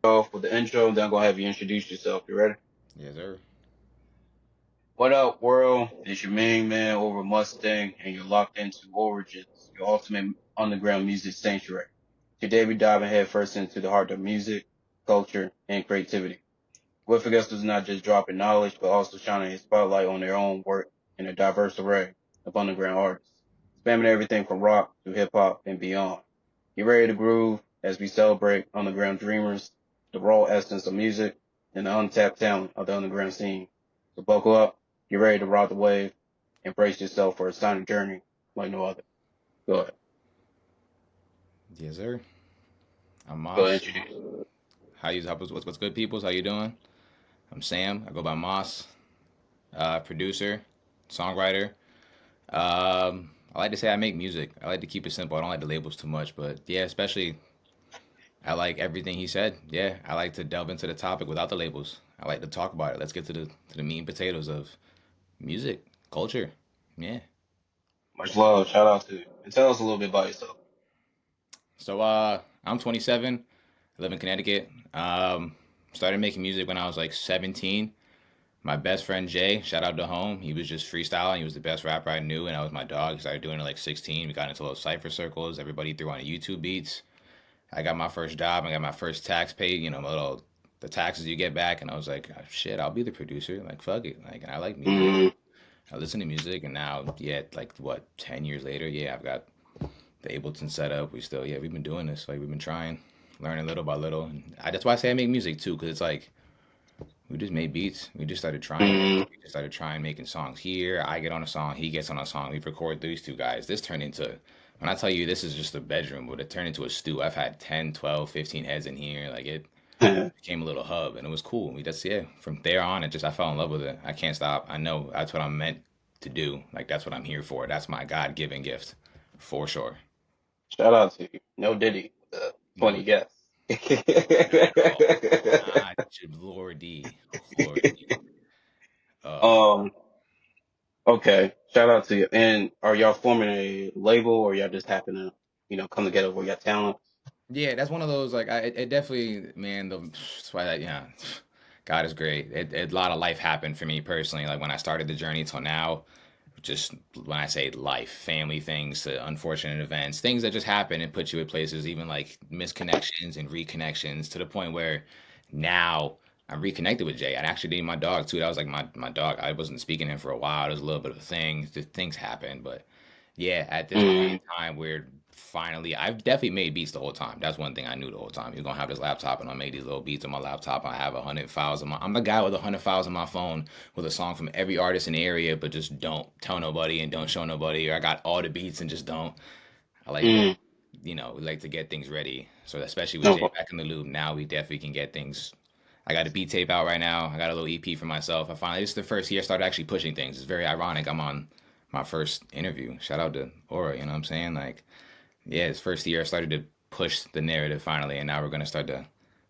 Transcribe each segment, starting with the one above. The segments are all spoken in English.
Off with the intro, then I'm gonna have you introduce yourself. You ready? Yes, sir. What up, world? It's your main man over Mustang, and you're locked into Origins, your ultimate underground music sanctuary. Today we diving headfirst into the heart of music, culture, and creativity. With guests is not just dropping knowledge, but also shining a spotlight on their own work in a diverse array of underground artists, spanning everything from rock to hip hop and beyond. Get ready to groove as we celebrate underground dreamers, the raw essence of music, and the untapped talent of the underground scene. So buckle up, get ready to ride the wave, and brace yourself for a sonic journey like no other. Go ahead. Yes, sir. I'm Go ahead, Moss. introduce. What's good, peoples? How you doing? I'm Sam. I go by Moss. Producer, songwriter. I like to say I make music. I like to keep it simple. I don't like the labels too much, but yeah, especially I like everything he said. Yeah, I like to delve into the topic without the labels. I like to talk about it. Let's get to the meat and potatoes of music, culture. Yeah. Much love. Shout out to you. And tell us a little bit about yourself. So I'm 27. I live in Connecticut. Started making music when I was like 17. My best friend Jay, shout out to home. He was just freestyling. He was the best rapper I knew, and that was my dog. He started doing it like 16. We got into little cypher circles. Everybody threw on YouTube beats. I got my first job. I got my first tax paid. My little the taxes you get back, and I was like, "Oh, shit, I'll be the producer. Like, fuck it. Like, I like music. Mm, I listen to music, and now, yeah, like what, 10 years later, yeah, I've got the Ableton setup. We've been doing this. Like, we've been trying, learning little by little, and that's why I say I make music too, because it's like we just made beats. We just started trying things. mm, We just started trying making songs here. I get on a song. He gets on a song. We record these two guys. This turned into, when I tell you this is just a bedroom, but it turned into a stew. I've had 10, 12, 15 heads in here. Like it became a little hub and it was cool. We just, yeah, from there on, I fell in love with it. I can't stop. I know that's what I'm meant to do. Like that's what I'm here for. That's my God given gift for sure. Shout out to you. No Diddy. No, 20 guests. not at all. Not Lordy. Lordy. Uh, um, Okay, shout out to you. And are y'all forming a label or y'all just happen to, come together with your talent? Yeah, that's one of those like it definitely, man. That's why yeah, God is great. A lot of life happened for me personally. Like when I started the journey till now, just when I say life, family things, unfortunate events, things that just happen and put you in places, even like misconnections and reconnections to the point where now I'm reconnected with Jay. I actually dated my dog too. That was like my dog. I wasn't speaking to him for a while. It was a little bit of a thing. Just things happen, but yeah, at this point Mm, in time, we're finally. I've definitely made beats the whole time. That's one thing I knew the whole time. You're gonna have this laptop, and I made these little beats on my laptop. I have 100 files on my. I'm the guy with 100 files on my phone with a song from every artist in the area, but just don't tell nobody and don't show nobody. Or I got all the beats and just don't. I like to, mm, we like to get things ready. So especially with Jay no, back in the loop, now we definitely can get things. I got a beat tape out right now. I got a little EP for myself. I finally, this is the first year I started actually pushing things. It's very ironic. I'm on my first interview. Shout out to Aura, you know what I'm saying? Like, yeah, it's first year I started to push the narrative finally, and now we're gonna start to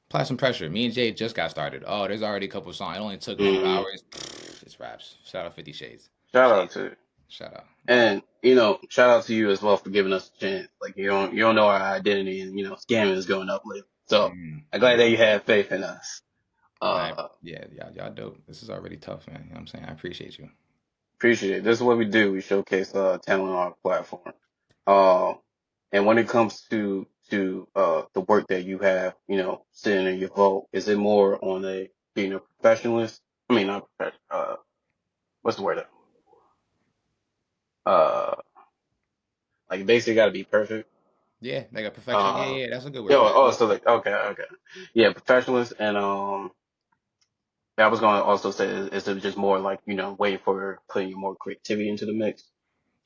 apply some pressure. Me and Jay just got started. Oh, there's already a couple of songs. It only took a few mm, hours. It's raps. Shout out 50 Shades. shout out Shades. to you. Shout out. Yeah. And, shout out to you as well for giving us a chance. Like you don't know our identity and, scamming is going up lately. So I'm glad that Mm. you have faith in us. Nah, Uh, yeah, y'all dope. This is already tough, man. You know what I'm saying? I appreciate you. Appreciate it. This is what we do. We showcase, talent on our platform. Uh, and when it comes to the work that you have, sitting in your vault, is it more on a being a professionalist? I mean, not professional. What's the word? Uh, like basically got to be perfect. Yeah, like a perfection. Yeah, Uh, yeah, that's a good word yeah. for it. So like, okay, yeah, professionalist, and I was gonna also say, is it just more like waiting for putting more creativity into the mix,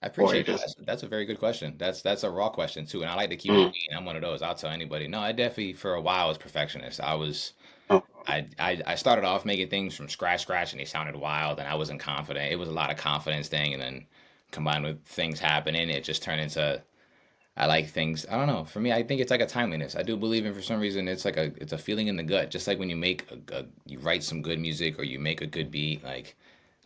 I or it appreciate that. just, That's a very good question. That's a raw question too, and I like to keep it mm, mean. I'm one of those. I'll tell anybody. No, I definitely for a while was perfectionist. oh, I started off making things from scratch, and they sounded wild, and I wasn't confident. It was a lot of confidence thing, and then combined with things happening, it just turned into I like things. I don't know. For me, I think it's like a timeliness. I do believe in for some reason it's a feeling in the gut. Just like when you make you write some good music or you make a good beat, like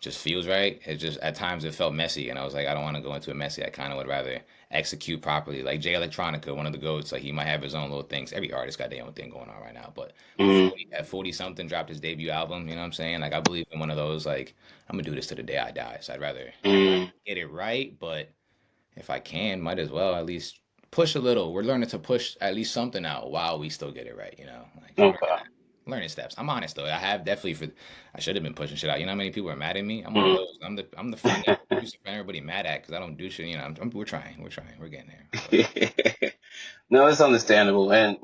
just feels right. It just at times it felt messy, and I was like, I don't want to go into it messy. I kind of would rather execute properly. Like Jay Electronica, one of the goats, like he might have his own little things. Every artist got their own thing going on right now. But Mm, 40, at 40 something dropped his debut album, you know what I'm saying? Like I believe in one of those, like, I'm gonna do this to the day I die. So I'd rather mm, get it right, but if I can, might as well at least push a little. We're learning to push at least something out while we still get it right, you know? Like I'm okay. learning steps. I'm honest though. I have definitely I should have been pushing shit out. You know how many people are mad at me? I'm one of Mm. those. I'm the friend that producer friend everybody mad at because I don't do shit. You know, we're trying. We're trying. We're getting there. But No, it's understandable. And,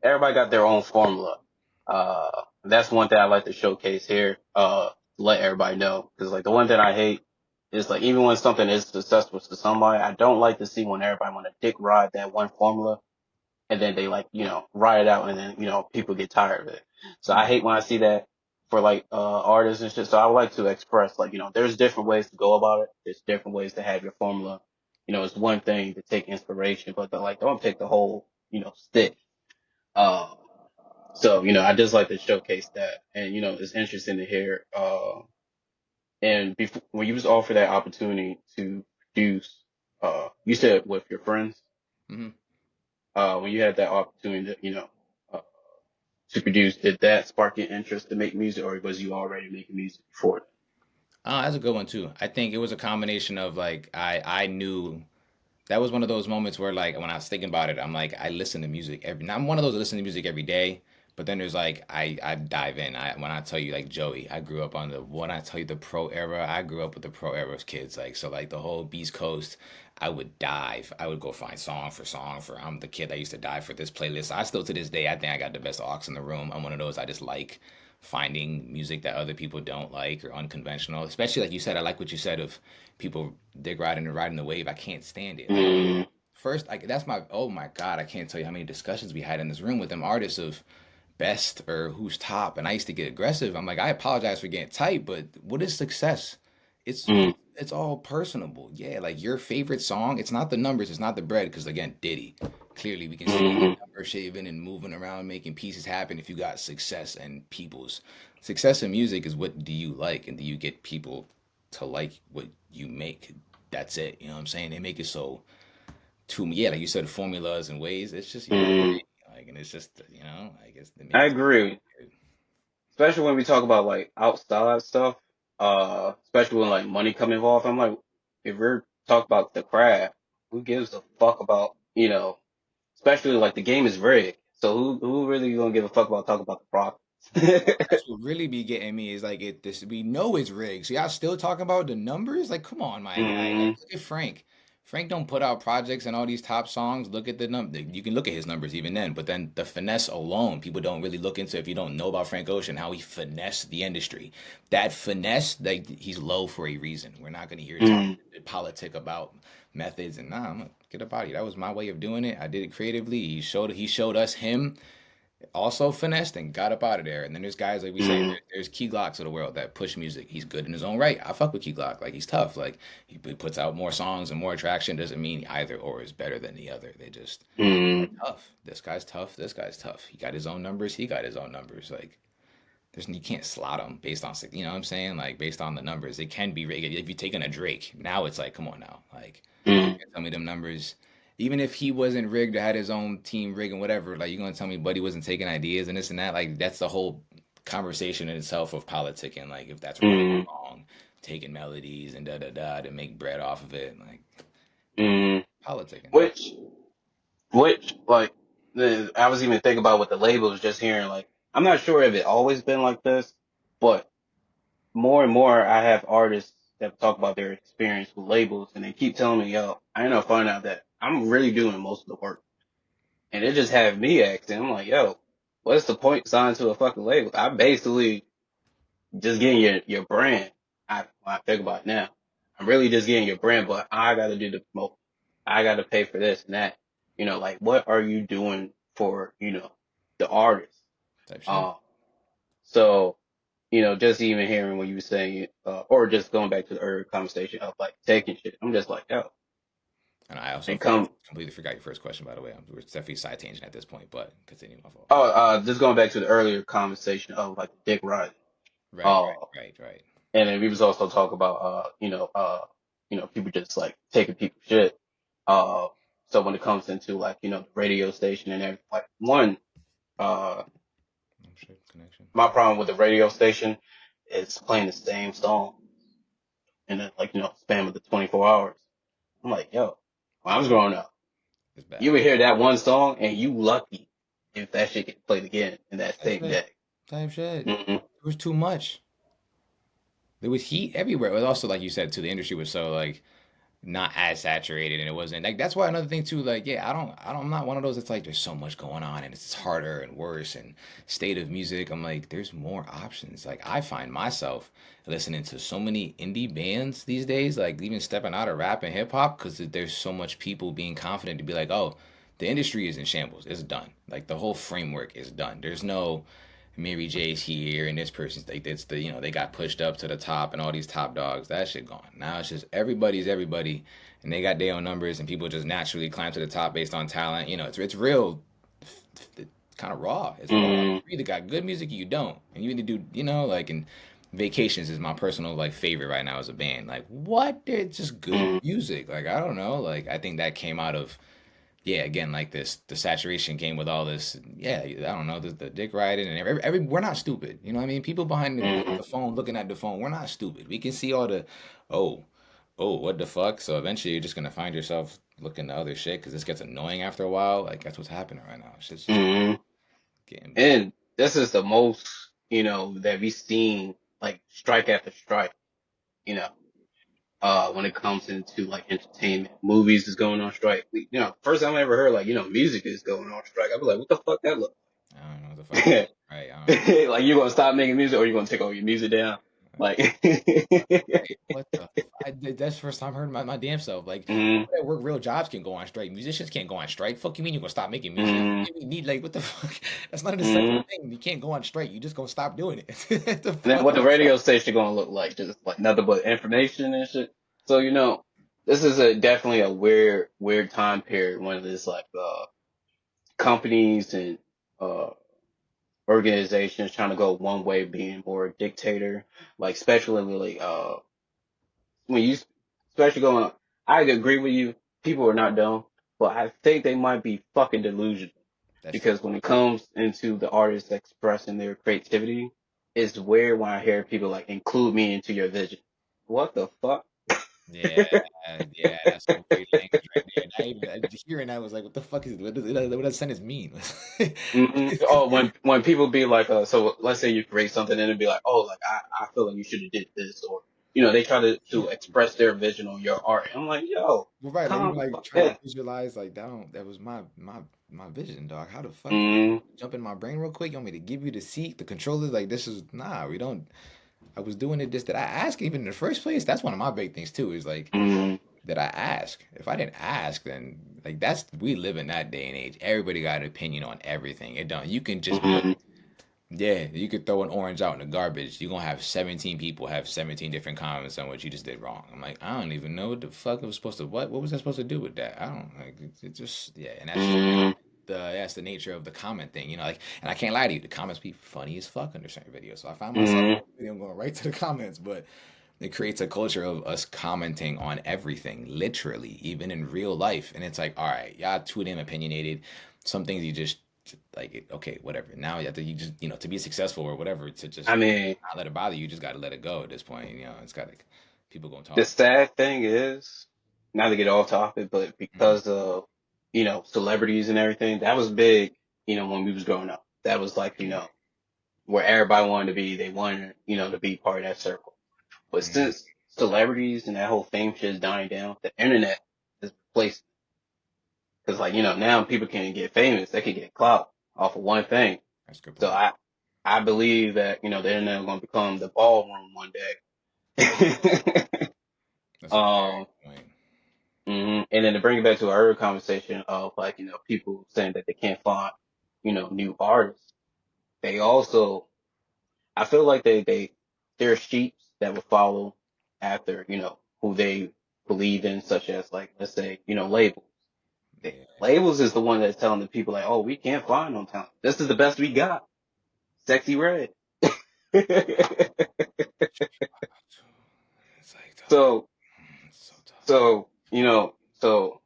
everybody got their own formula. That's one thing I like to showcase here, to let everybody know. Cause like the one thing I hate is like, even when something is successful to somebody, I don't like to see when everybody want to dick ride that one formula and then they like, ride it out and then, people get tired of it. So I mm, hate when I see that for like, artists and shit. So I would like to express like, there's different ways to go about it. There's different ways to have your formula. It's one thing to take inspiration, but like, don't take the whole, stick. Um, so, I just like to showcase that. And, it's interesting to hear, and before, when you was offered that opportunity to produce, you said with your friends, mhm. when you had that opportunity to, uh, to produce, did that spark your interest to make music, or was you already making music before That's a good one too. I think it was a combination of like I knew that was one of those moments where like when I was thinking about it, I'm like I listen to music every. Now I'm one of those that listen to music every day, but then there's like I dive in. When I tell you like Joey, I grew up on the when I tell you the pro era, I grew up with the pro era's kids. Like so like the whole Beast Coast, I would dive. I would go find song for song for. I'm the kid that used to dive for this playlist. I still to this day I think I got the best aux in the room. I'm one of those I just like finding music that other people don't like or unconventional. Especially like you said, I like what you said of people dig riding the wave. I can't stand it. Like that? first, like that's my oh my god, I can't tell you how many discussions we had in this room with them artists of best or who's top. And I used to get aggressive. I'm like, I apologize for getting tight, but what is success? It's Mm, it's all personable. Yeah, like your favorite song, it's not the numbers, it's not the bread, because again, Diddy. Clearly we can see mm, number shaving and moving around, making pieces happen if you got success and people's success in music is what do you like and do you get people to like what you make? That's it. You know what I'm saying? They make it so too yeah, like you said, formulas and ways. It's just yeah, mm. like and it's just I guess they I make it agree, good. especially when we talk about like outside stuff. Especially when like money come involved. I'm like, if we're talking about the craft, who gives a fuck about Especially like the game is rigged, so who really gonna give a fuck about talking about the profits? That's what really be getting me is like this we know it's rigged. So y'all still talking about the numbers? Like, come on, my guy. Like, Mm, look at Frank. Frank don't put out projects and all these top songs. Look at the number. You can look at his numbers even then, but then the finesse alone, people don't really look into if you don't know about Frank Ocean, how he finessed the industry. That finesse, like he's low for a reason. We're not gonna hear talk mm, politic about methods and nah, I'm gonna get about it. That was my way of doing it. I did it creatively. He showed us him also finessed and got up out of there. And then there's guys like we say, mm, there's Key Glocks of the world that push music. He's good in his own right. I fuck with Key Glock. Like he's tough. Like he puts out more songs and more attraction. Doesn't mean either or is better than the other. They just are mm, tough. This guy's tough. This guy's tough. He got his own numbers. He got his own numbers. Like there's you can't slot them based on you know what I'm saying? Like based on the numbers. It can be if you taking a Drake. Now it's like come on now. Like mm. tell me them numbers. Even if he wasn't rigged or had his own team rig and whatever, like you're gonna tell me Buddy wasn't taking ideas and this and that. Like that's the whole conversation in itself of politicking. Like if that's right Mm, or wrong, taking melodies and da da da to make bread off of it. Like mm. politicking. Which, like, I was even thinking about with the labels, just hearing, like, I'm not sure if it always been like this, but more and more I have artists that talk about their experience with labels, and they keep telling me, yo, I end up finding out that I'm really doing most of the work. And it just had me asking, I'm like, yo, what's the point signed to a fucking label? I basically just getting your brand. When I think about it now, I'm really just getting your brand, but I got to do the promote. I got to pay for this and that. Like what are you doing for the artist? Type shit. Um, so just even hearing what you were saying, or just going back to the earlier conversation of like taking shit, I'm just like, yo, And I also they come. completely forgot your first question by the way. We're definitely side tangent at this point, but continue my fault. Oh, just going back to the earlier conversation of like dick riding. Right, Uh, right, right, right. and then we was also talking about, people just like taking people's shit. So when it comes into like, the radio station and everything, like uh, Oh shit, connection. my problem with the radio station is playing the same song in a, like, span of the 24 hours. I'm like, yo, when I was growing up, It's bad. you would hear that one song and you lucky if that shit get played again in that Type same shit. day. Type shit. Hmm. It was too much. There was heat everywhere. It was also like you said too. The industry was so like not as saturated, and it wasn't like that's why another thing too. Like yeah, I'm not one of those that's like there's so much going on and it's harder and worse and state of music. I'm like there's more options. Like I find myself listening to so many indie bands these days. Like even stepping out of rap and hip hop because there's so much people being confident to be like oh. The industry is in shambles. It's done. Like the whole framework is done. There's no Mary J's here and this person's like it's the they got pushed up to the top and all these top dogs that shit gone. Now it's just everybody's everybody and they got their own numbers and people just naturally climb to the top based on talent. It's real, kind of raw. It's raw. Hmm. You either got good music or you don't, and you need to do like and Vacations is my personal like favorite right now as a band. Like what? It's just good Hmm. music. Like I don't know. Like I think that came out of yeah, again, like the saturation came with all this. Yeah, I don't know, the dick riding and we're not stupid. You know what I mean? People behind Hmm. the phone looking at the phone, we're not stupid. We can see all the, oh, what the fuck? So eventually you're just gonna find yourself looking to other shit because this gets annoying after a while. Like that's what's happening right now. Shit's just Hmm. getting, And this is the most, that we've seen like strike after strike, you know, when it comes into like entertainment. Movies is going on strike. First time I ever heard like, music is going on strike. I was like, what the fuck that look I don't know what the fuck that, like? right? I don't know. Like you gonna stop making music or you gonna take all your music down? Like, What the? That's the first time I heard my damn self. Like, mm, people that work real jobs can go on strike. Musicians can't go on strike. Fuck you mean you gonna stop making music? mm, You need like what the fuck? That's not a separate mm. thing. You can't go on strike. You just gonna stop doing it. The And then fuck? what the radio station gonna look like? Just like nothing but information and shit. So this is a definitely a weird time period when it's like companies and uh organizations trying to go one way, being more a dictator. Like especially really when you especially going, I agree with you. People are not dumb, but I think they might be fucking delusional That's true. because when it comes into the artists expressing their creativity, it's weird when I hear people like include me into your vision. What the fuck? Yeah, yeah, that's some weird language right there. And hearing that was like, what the fuck what does sentence mean? Oh, when people be like, so let's say you create something and it'd be like, oh, like I feel like you should have did this, or they try to Yeah. express their vision on your art. I'm like, yo, Well, right, like calm even the like fuck trying to down. visualize like that was my vision, dog. How the fuck Mm, jump in my brain real quick? You want me to give you the seat, the controllers? Like this is nah, we don't. I was doing it just that I ask even in the first place. That's one of my big things too. Is like mm, that I ask. If I didn't ask, then like that's we live in that day and age. Everybody got an opinion on everything. It don't. You can just be like, mm, yeah, you could throw an orange out in the garbage. You're gonna have 17 people have 17 different comments on what you just did wrong. I'm like, I don't even know what the fuck it was supposed to what was I supposed to do with that? I don't like it just yeah, and that's just mm, that's the nature of the comment thing, like and I can't lie to you, the comments be funny as fuck under certain videos. So I find myself mm, I'm going right to the comments, but it creates a culture of us commenting on everything, literally, even in real life. And it's like, all right, y'all too damn opinionated. Some things you just like, okay, whatever. Now you have to, you just, to be successful or whatever, to just I mean, not let it bother you. You just got to let it go at this point. It's got to, people gonna the talk. sad thing is, not to get off topic, but Mhm. because of celebrities and everything, that was big. When we was growing up, that was like Yeah. where everybody wanted to be. They wanted to be part of that circle. But Mhm. since celebrities and that whole fame shit is dying down, the internet has replaced. Because like now people can't get famous; they can get clout off of one thing. That's a good So point. I believe that the internet is going to become the ballroom one day. That's a very um, good point. and then to bring it back to our earlier conversation of like people saying that they can't find new artists. They also, I feel like they're sheep that will follow after who they believe in, such as like let's say labels. Yeah. Labels is the one that's telling the people like, oh, we can't find no talent. This is the best we got. Sexy Red. It's like, dog, So it's so tough. so so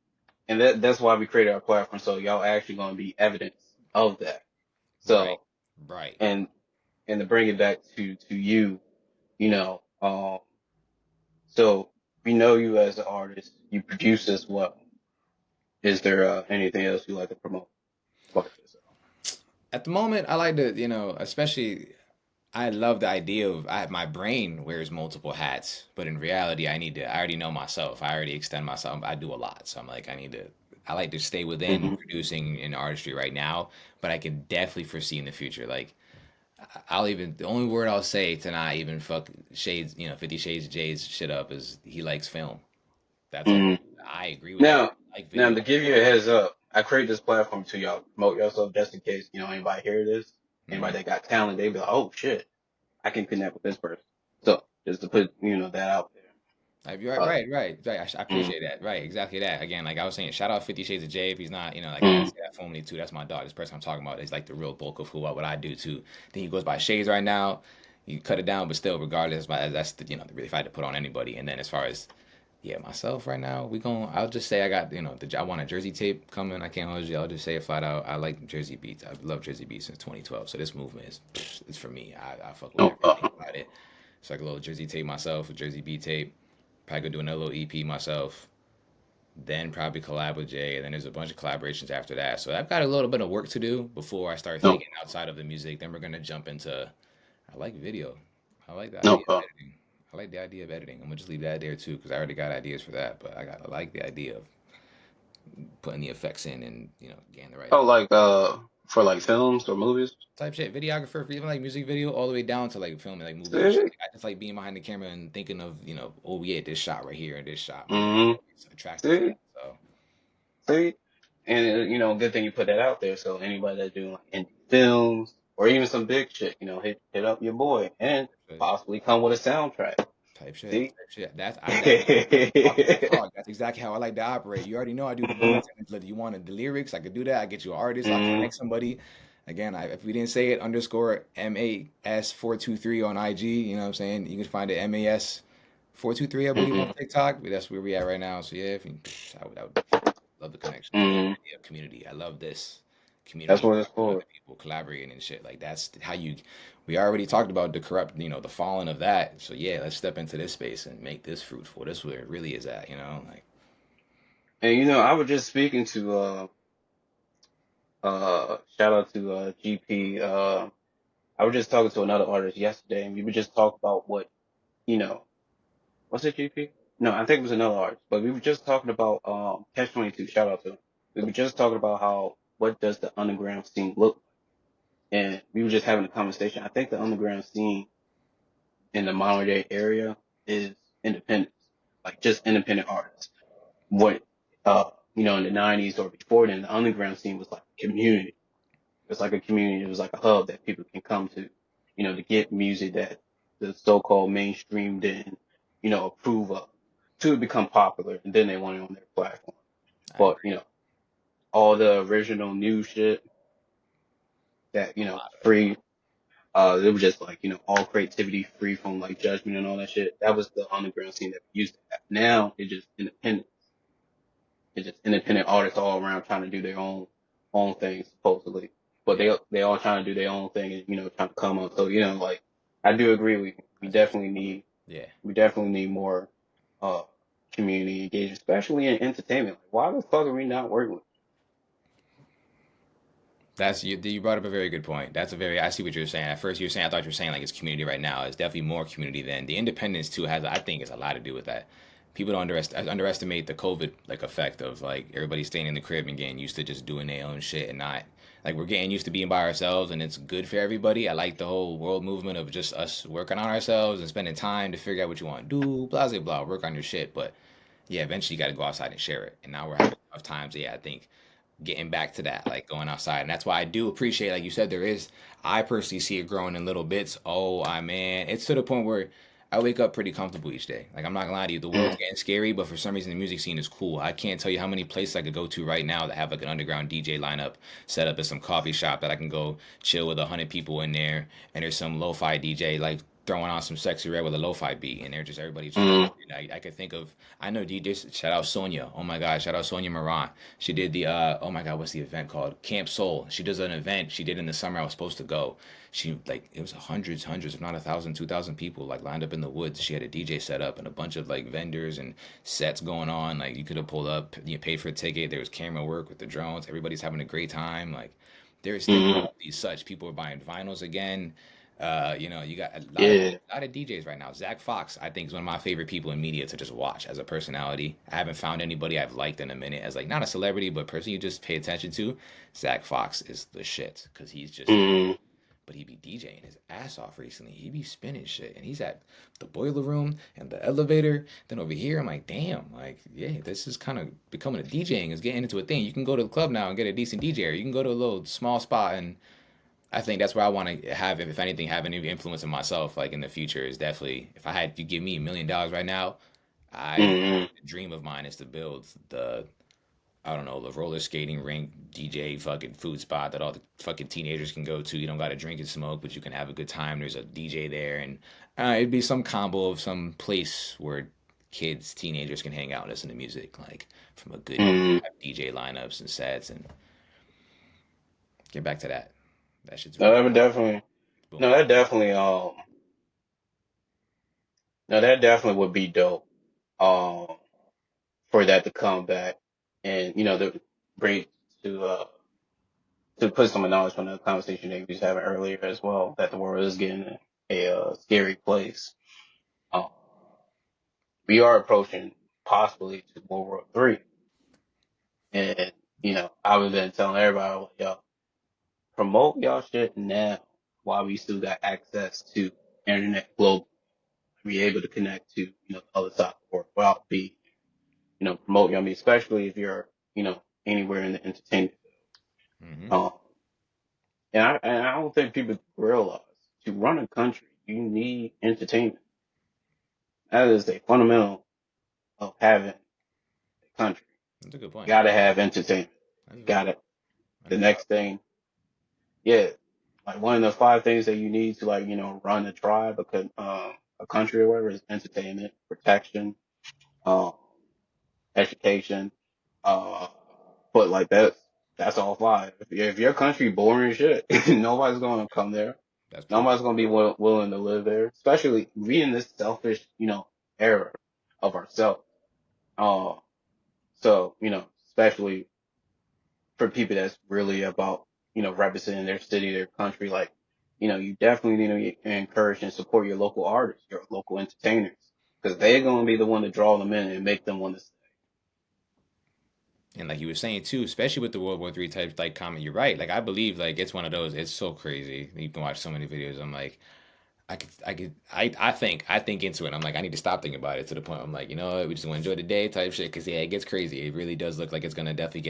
and that's why we created our platform. So y'all actually going to be evidence of that. Right. So Right. and to bring it back to you, you know, so we know you as an artist, you produce as well. Is there anything else you like to promote about yourself? At the moment, I like to, especially I love the idea of my brain wears multiple hats, but in reality, I already know myself. I already extend myself. I do a lot. So I'm like, I like to stay within Hmm. producing in artistry right now, but I can definitely foresee in the future. Like, I'll even, the only word I'll say to not even fuck Shades, 50 Shades of Jay's shit up is he likes film. That's all. Hmm. I agree with that. Now, I like now video. to give you a heads up, I create this platform to y'all promote yourself just in case anybody hear this, Mhm. anybody that got talent, they be like, oh shit, I can connect with this person. So just to put that out there. You're right, Uh, right. I mm, appreciate that. Right, exactly that. Again, like I was saying, shout out 50 Shades of Jay if he's not, like I gotta mm, say that formally too. That's my dog. This person I'm talking about is like the real bulk of what I do too. I think he goes by Shades right now. You cut it down, but still, regardless, that's the really if I had to put on anybody. And then as far as myself right now, I'll just say I got I want a Jersey tape coming. I can't hold you. I'll just say it flat out. I like Jersey beats. I've loved Jersey beats since 2012. So this movement is it's for me. I fuck with no, everything about it. It's like a little Jersey tape myself, a Jersey beat tape. Probably go do another little EP myself. Then probably collab with Jay, and then there's a bunch of collaborations after that. So I've got a little bit of work to do before I start no, thinking outside of the music. Then we're gonna jump into. I like video. I like the no, idea of editing. I like the idea of editing. I'm gonna just leave that there too because I already got ideas for that. But I like the idea of putting the effects in and getting the right oh, like for like films or movies. type shit. Videographer for even like music video, all the way down to like filming like movies and shit. See, Like, I just like being behind the camera and thinking of oh yeah, this shot right here and this shot. My brain's mm, always attracted to see, that. So see, and good thing you put that out there. So anybody that's doing like indie films or even some big shit, hit up your boy and possibly come with a soundtrack. type shit, See. type shit. That's walking that talk. That's exactly how I like to operate. You already know I do the Mhm, beats. And like, you wanted the lyrics? I could do that. I get you an artist. I mhm, connect somebody. Again, if we didn't say it, underscore MAS423 on IG. You know what I'm saying? You can find it MAS423, I believe, on mhm, TikTok. But that's where we at right now. So yeah, I would love the connections. I love mhm. the idea of community. I love this That's community what it's with other for. people collaborating and shit. Like that's how you. We already talked about the corrupt, the falling of that. So yeah, let's step into this space and make this fruitful. This is where it really is at. Like And I was just speaking to shout out to GP. I was just talking to another artist yesterday, and we would just talk about what you know. Was it GP? No, I think it was another artist. But we were just talking about Catch 22. Shout out to him. We were just talking about how what does the underground scene look like, and we were just having a conversation. I think the underground scene in the modern day area is independence, like just independent artists. What in the 90s or before then, the underground scene was like a community. It was like a community. It was like a hub that people can come to get music that the so-called mainstream didn't, approve of to become popular, and then they want it on their platform. I But agree all the original new shit that a lot of it. free, it was just like all creativity free from like judgment and all that shit. That was the underground scene that we used to have. Now it's just independent. It's just independent artists all around trying to do their own thing supposedly, but Yeah, they all trying to do their own thing and trying to come up. So like I do agree. We that's what's definitely need yeah. we definitely need more uh community engagement, especially in entertainment. Like, why the fuck are we not working with? That's you brought up a very good point. That's a very I see what you're saying. At first you were saying I thought you were saying like it's community right now. It's definitely more community than the independence too has I think it's a lot to do with that. People don't underestimate the COVID like effect of like everybody staying in the crib and getting used to just doing their own shit and not like we're getting used to being by ourselves and it's good for everybody. I like the whole world movement of just us working on ourselves and spending time to figure out what you want to do, blah blah blah, work on your shit. But yeah, eventually you got to go outside and share it. And now we're having tough times. Yeah, I think getting back to that, like going outside. And that's why I do appreciate, like you said, I personally see it growing in little bits. Oh, man, it's to the point where I wake up pretty comfortable each day. Like, I'm not gonna lie to you, the world's Mm, getting scary, but for some reason, the music scene is cool. I can't tell you how many places I could go to right now that have like an underground DJ lineup set up at some coffee shop that I can go chill with 100 people in there. And there's some lo fi DJ, like throwing on some sexy red with a lo-fi beat, and they're just everybody's just Mm, I could think of I know DJs. Shout out Sonia. Oh my God, shout out Sonia Moran. She did the oh my God, what's the event called? Camp Soul. She does an event she did in the summer. I was supposed to go. She like it was hundreds, if not 1,000, 2,000 people like lined up in the woods. She had a DJ set up and a bunch of like vendors and sets going on. Like you could have pulled up, you paid for a ticket. There was camera work with the drones. Everybody's having a great time. Like there's things mm, of these such. People are buying vinyls again. You got yeah. a lot of DJs right now. Zach Fox, I think, is one of my favorite people in media to just watch as a personality. I haven't found anybody I've liked in a minute as like not a celebrity, but person you just pay attention to. Zach Fox is the shit because he's just Mm, but he be DJing his ass off recently. He be spinning shit, and he's at the boiler room and the elevator. Then over here, I'm like, damn, like, yeah, this is kind of becoming a DJing is getting into a thing. You can go to the club now and get a decent DJ, or you can go to a little small spot and I think that's where I want to have, if anything, have any influence on myself. Like in the future, is definitely if I had to give me $1 million right now, I mm, the dream of mine is to build the I don't know the roller skating rink DJ fucking food spot that all the fucking teenagers can go to. You don't got to drink and smoke, but you can have a good time. There's a DJ there, and it'd be some combo of some place where kids, teenagers can hang out and listen to music, like from a good mm. DJ lineups and sets, and get back to that. That shit's No, really that would definitely, no, booming. that definitely, no, that definitely would be dope. Um, for that to come back and, to bring to, to put some knowledge on the conversation that we was having earlier as well, that the world is getting a scary place. Um, we are approaching possibly to World War III. And, I was been telling everybody, like, yo, promote y'all shit now while we still got access to internet global, be able to connect to, the other side of the world without be, promote y'all, especially if you're, anywhere in the entertainment. Hmm. Um, and I don't think people realize to run a country, you need entertainment. That is a fundamental of having a country. That's a good point. Gotta have entertainment. That's You very good. gotta. I The never thought next thing, yeah, like one of the five things that you need to like, run a tribe, a country or whatever is entertainment, protection, um, education, uh, but like that's all five. If your country boring as shit, nobody's gonna come there. that's true. Nobody's gonna be willing to live there, especially we in this selfish, era of ourselves. Uh, so especially for people that's really about, representing their city, their country, like, you definitely need to encourage and support your local artists, your local entertainers, because they're gonna be the one to draw them in and make them want to stay. And like you were saying too, especially with the World War III type like comment, you're right. Like I believe like it's one of those. It's so crazy. You can watch so many videos. I'm like, I think into it. I'm like, I need to stop thinking about it to the point. I'm like, you know what? We just want to enjoy the day type shit. Cause yeah, it gets crazy. It really does look like it's gonna definitely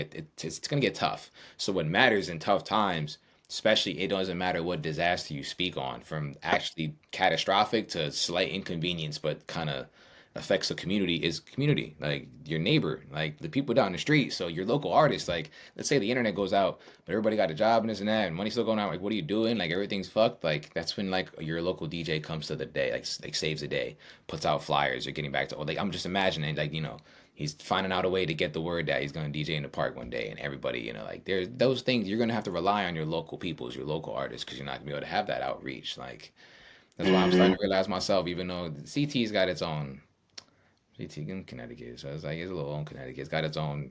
it's gonna get tough. So what matters in tough times, especially it doesn't matter what disaster you speak on, from actually catastrophic to slight inconvenience, but kind of affects the community is community, like your neighbor, like the people down the street. So your local artist, like let's say the internet goes out, but everybody got a job and this and that, and money's still going out. Like, what are you doing? Like everything's fucked. Like that's when like your local DJ comes to the day, like saves the day, puts out flyers. You're getting back to, like I'm just imagining, like he's finding out a way to get the word that he's going to DJ in the park one day, and everybody, like there's those things you're going to have to rely on your local peoples, your local artists, because you're not going to be able to have that outreach. Like that's why I'm starting Hmm. to realize myself, even though CT's got its own GT in Connecticut, so it's like it's a little own Connecticut. It's got its own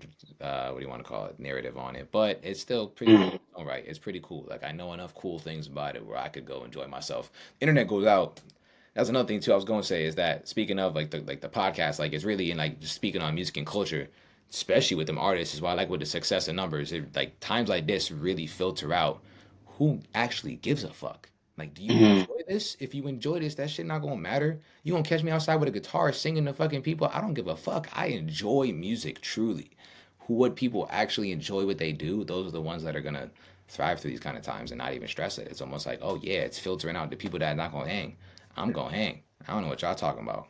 what do you want to call it, narrative on it, but it's still pretty cool. Hmm. All right, it's pretty cool. Like I know enough cool things about it where I could go enjoy myself. Internet goes out. That's another thing too. I was going to say is that speaking of like the podcast, like it's really in like just speaking on music and culture, especially with them artists, is why I like with the success and numbers. Like times like this really filter out who actually gives a fuck. Like, do you Hmm. enjoy this? If you enjoy this, that shit not gonna matter. You gonna catch me outside with a guitar singing to fucking people. I don't give a fuck. I enjoy music truly. Who what people actually enjoy what they do, those are the ones that are gonna thrive through these kind of times and not even stress it. It's almost like, oh yeah, it's filtering out the people that are not gonna hang. I'm gonna hang. I don't know what y'all talking about.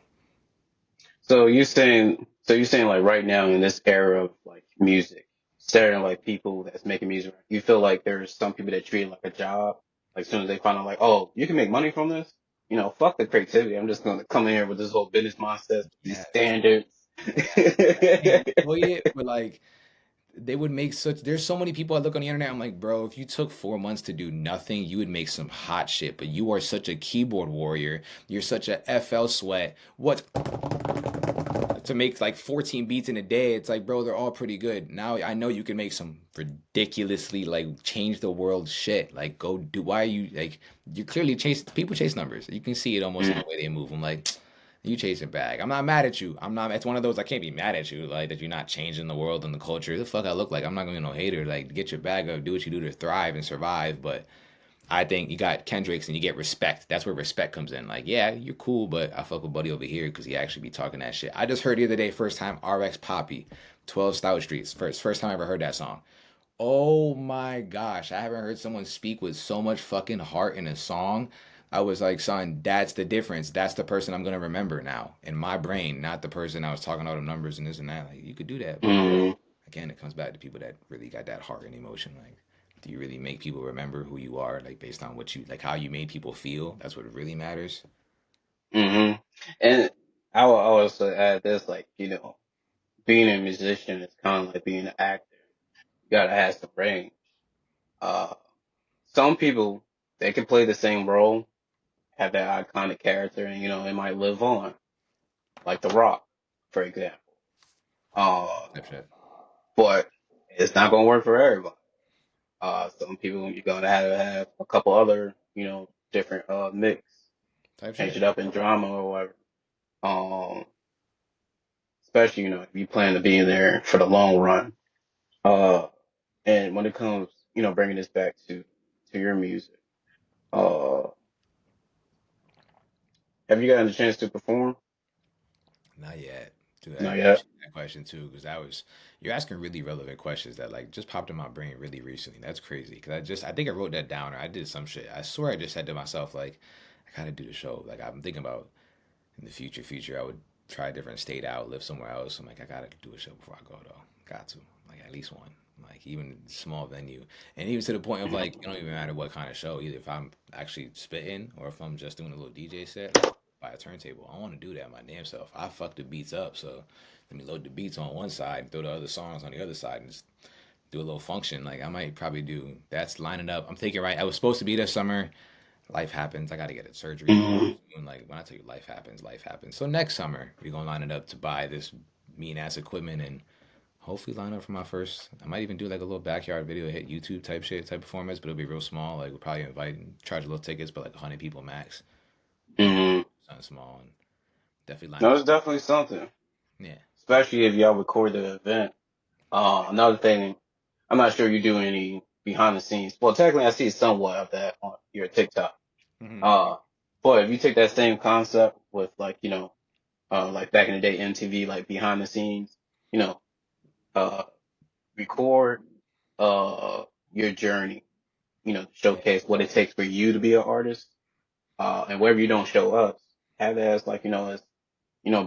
So you're saying like right now in this era of like music, staring like people that's making music, you feel like there's some people that treat it like a job. Like as soon as they find out like, oh, you can make money from this. fuck the creativity. I'm just gonna come in here with this whole business mindset, these Yes. standards. You enjoy it, but like they would make such there's so many people I look on the internet, I'm like, bro, if you took 4 months to do nothing, you would make some hot shit. But you are such a keyboard warrior. You're such a FL sweat. What to make like 14 beats in a day? It's like, bro, they're all pretty good. Now I know you can make some ridiculously like change the world shit. Like go do why are you like you clearly chase people chase numbers. You can see it almost in the Mm, way they move. I'm like, you chasing bag. I'm not mad at you. I'm not. It's one of those I can't be mad at you. Like that you're not changing the world and the culture. The fuck I look like. I'm not gonna be no hater. Like get your bag up, do what you do to thrive and survive. But I think you got Kendricks and you get respect. That's where respect comes in. Like yeah, you're cool, but I fuck with Buddy over here because he actually be talking that shit. I just heard the other day, first time RX Poppy, 12 Stout Streets. First time I ever heard that song. Oh my gosh, I haven't heard someone speak with so much fucking heart in a song. I was like, son, that's the difference. That's the person I'm gonna remember now in my brain, not the person I was talking all the numbers and this and that. Like, you could do that, but mm, again, it comes back to people that really got that heart and emotion. Like, do you really make people remember who you are, like based on what you like, how you made people feel? That's what really matters. mm-hmm. And I will also add this, like, being a musician is kind of like being an actor. You gotta have some range. Uh, some people, they can play the same role, have that iconic character, and, it might live on, like The Rock, for example. Uh, Type shit. but it's not gonna work for everybody. Some people, you're gonna have a couple other, different, mix, Type change shit. it up in drama or whatever. Um, especially, if you plan to be in there for the long run. Uh, and when it comes, bringing this back to your music, uh, have you gotten a chance to perform? Not yet. Dude, I Not yet. appreciate that question too, because that was you're asking really relevant questions that like just popped in my brain really recently. That's crazy. Because I think I wrote that down or I did some shit. I swear I just said to myself like, I gotta do the show. Like I'm thinking about in the future, I would try a different state out, live somewhere else. I'm like, I gotta do a show before I go though. Got to. Like at least one. Like even small venue. And even to the point of like, it don't even matter what kind of show, either if I'm actually spitting or if I'm just doing a little DJ set, like buy a turntable. I want to do that my damn self. I fuck the beats up, so let me load the beats on one side, throw the other songs on the other side, and just do a little function. Like I might probably do that's lining up. I'm thinking right. I was supposed to be this summer. Life happens. I got to get a surgery Mm-hmm. soon. Like when I tell you life happens, life happens. So next summer we're gonna line it up to buy this mean ass equipment and hopefully line up for my first. I might even do like a little backyard video, hit YouTube type shit, type performance, but it'll be real small. Like we'll probably invite and charge a little tickets, but like 100 people max. Mm-hmm. Something small and definitely line No, it it's up. definitely something, Yeah. especially if y'all record the event. Another thing, I'm not sure you do any behind the scenes. Well, technically, I see somewhat of that on your TikTok. Hmm. Uh, but if you take that same concept with like, like back in the day, MTV, like behind the scenes, you know, uh, record, your journey, Yeah. showcase what it takes for you to be an artist. And wherever you don't show up, have it as like,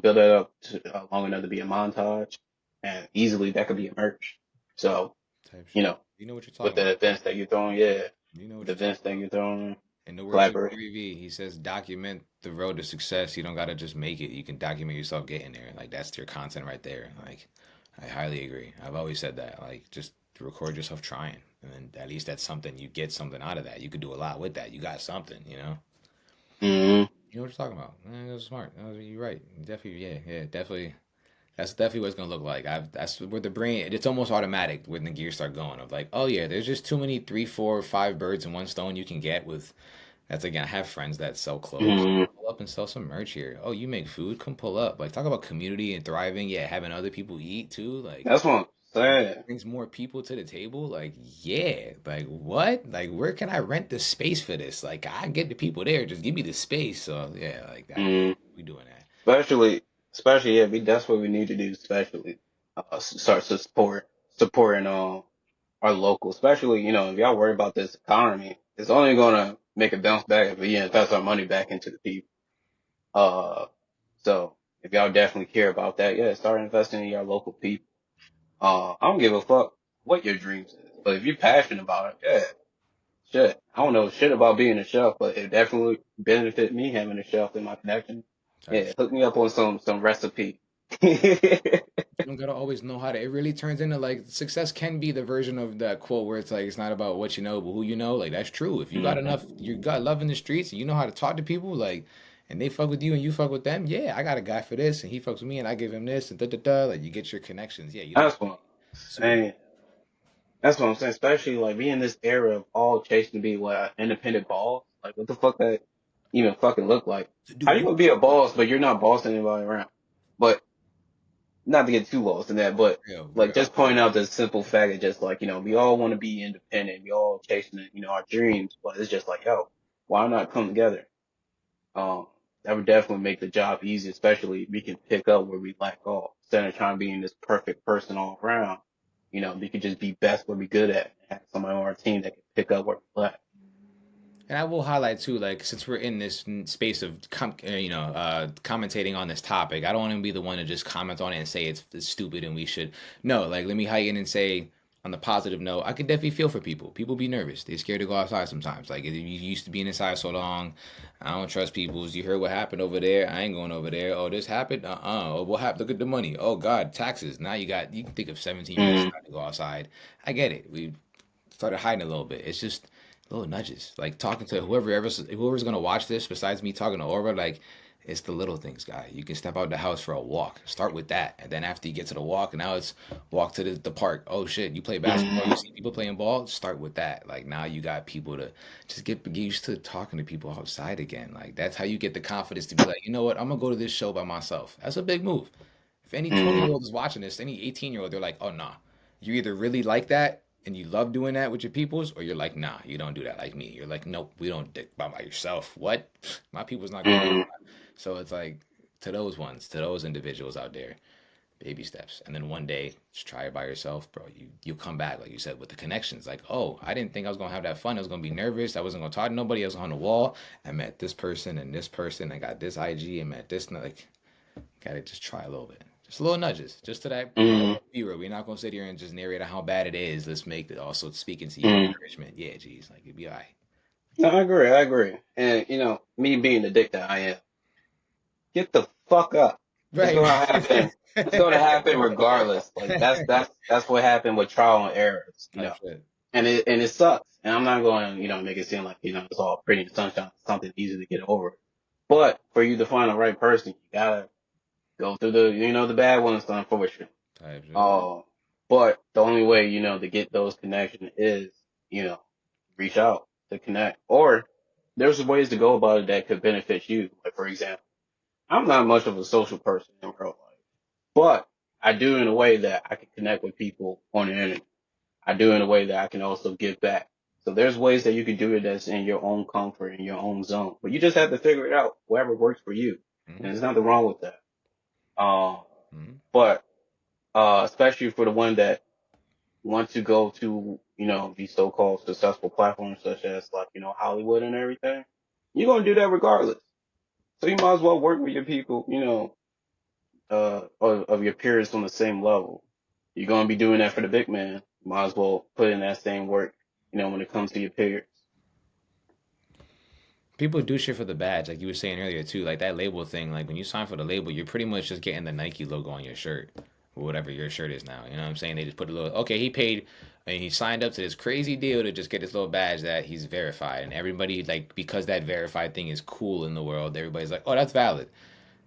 build it up to, long enough to be a montage and easily that could be a merch. So, Type you shit. know, You know what you're with talking the about. events that you're throwing, yeah, You know what the you're talking events that about. you're throwing, In the words of collaborate. Gary Vee, he says document the road to success. You don't gotta just make it. You can document yourself getting there. Like that's your content right there. Like I highly agree. I've always said that. Like just record yourself trying. And then at least that's something you get something out of that. You could do a lot with that. You got something, you know? Mm-hmm. You know what you're talking about. That's smart. You're right. Definitely, yeah, definitely. That's definitely what it's gonna look like. That's where the brain. It's almost automatic when the gears start going. Of like, oh yeah, there's just too many three, four, five birds in one stone you can get with. That's again. I have friends that sell clothes. Mm-hmm. Pull up and sell some merch here. Oh, you make food? Come pull up. Like talk about community and thriving. Yeah, having other people eat too. Like That's what I'm it saying. brings more people to the table. Like yeah. Like what? Like where can I rent the space for this? Like I get the people there. Just give me the space. So yeah, like that. Yeah, Mm-hmm. we doing that. Especially, yeah, that's what we need to do, especially, start to supporting, our local, especially, if y'all worry about this economy, it's only gonna make it bounce back if we invest our money back into the people. Uh, so if y'all definitely care about that, yeah, start investing in your local people. I don't give a fuck what your dreams is, but if you're passionate about it, yeah, shit. I don't know shit about being a chef, but it definitely benefit me having a chef in my connection. Type Yeah, shit. hook me up on some recipe. You don't gotta always know how to. It really turns into like success can be the version of that quote where it's like it's not about what you know, but who you know. Like that's true. If you got Hmm. enough, you got love in the streets, and you know how to talk to people, like, and they fuck with you and you fuck with them. Yeah, I got a guy for this, and he fucks with me, and I give him this, and da da da. Like you get your connections. Yeah, you don't That's what I'm super. saying. That's what I'm saying. Especially like being in this era of all chasing to be what independent boss. Like what the fuck that even fucking look like? How you Dude, gonna be a boss but you're not bossing anybody around? But not to get too lost in that, but real, like real. just pointing out the simple fact that just like, we all want to be independent. We all chasing, our dreams, but it's just like, yo, why not come together? Um, that would definitely make the job easy, especially if we can pick up where we lack off instead of trying to be this perfect person all around. We could just be best what we good at and have somebody on our team that can pick up where we lack. And I will highlight too, like since we're in this space of commentating on this topic, I don't want to be the one to just comment on it and say it's stupid and we should no. Like let me heighten and say on the positive note, I could definitely feel for people. People be nervous. They're scared to go outside sometimes. Like you used to being inside so long, I don't trust people. You heard what happened over there? I ain't going over there. Oh, this happened. Oh, what happened? Look at the money. Oh God, taxes. Now you can think of 17 reasons Mm, not to go outside. I get it. We started hiding a little bit. It's just little nudges, like talking to whoever's gonna watch this. Besides me talking to Aura, like it's the little things, guy. You can step out the house for a walk. Start with that, and then after you get to the walk, and now it's walk to the park. Oh shit, you play basketball. You mm, see people playing ball. Start with that. Like now you got people to just get used to talking to people outside again. Like that's how you get the confidence to be like, you know what, I'm gonna go to this show by myself. That's a big move. If any 20-year mm, old is watching this, any 18-year old, they're like, oh, nah. You either really like that and you love doing that with your peoples, or you're like, nah, you don't do that like me. You're like, nope, we don't dick by yourself. What? My people's not going. mm, So it's like, to those ones, to those individuals out there, baby steps. And then one day, just try it by yourself, bro. You come back, like you said, with the connections. Like, oh, I didn't think I was gonna have that fun. I was gonna be nervous. I wasn't gonna talk to nobody. I was on the wall. I met this person and this person. I got this IG and met this. Like, gotta just try a little bit. Just little nudges, just to that mm, viewer. We're not gonna sit here and just narrate how bad it is. Let's make it also speaking to you mm. encouragement. Yeah, geez, like it'd be alright. No, I agree. I agree. And me being the dick that I am, get the fuck up. It's Right. gonna happen. It's gonna happen regardless. Like that's what happened with trial and errors. Type shit. And it sucks. And I'm not going, make it seem like it's all pretty and sunshine, something easy to get over. But for you to find the right person, you gotta go through the bad ones, unfortunately. Type shit. Um, but the only way, to get those connections is, you know, reach out to connect. Or there's ways to go about it that could benefit you. Like for example, I'm not much of a social person in real life, but I do in a way that I can connect with people on the internet. I do in a way that I can also give back. So there's ways that you can do it that's in your own comfort, in your own zone. But you just have to figure it out, whatever works for you. And Mm-hmm. there's nothing wrong with that. Um, Mm-hmm. but especially for the one that want to go to, these so-called successful platforms such as like, Hollywood and everything, you're gonna do that regardless. So you might as well work with your people, of your peers on the same level. You're gonna be doing that for the big man. Might as well put in that same work, when it comes to your peers. People do shit for the badge, like you were saying earlier too. Like that label thing. Like when you sign for the label, you're pretty much just getting the Nike logo on your shirt, or whatever your shirt is now. You know what I'm saying? They just put a little. Okay, he paid, and he signed up to this crazy deal to just get this little badge that he's verified, and everybody like because that verified thing is cool in the world. Everybody's like, oh, that's valid.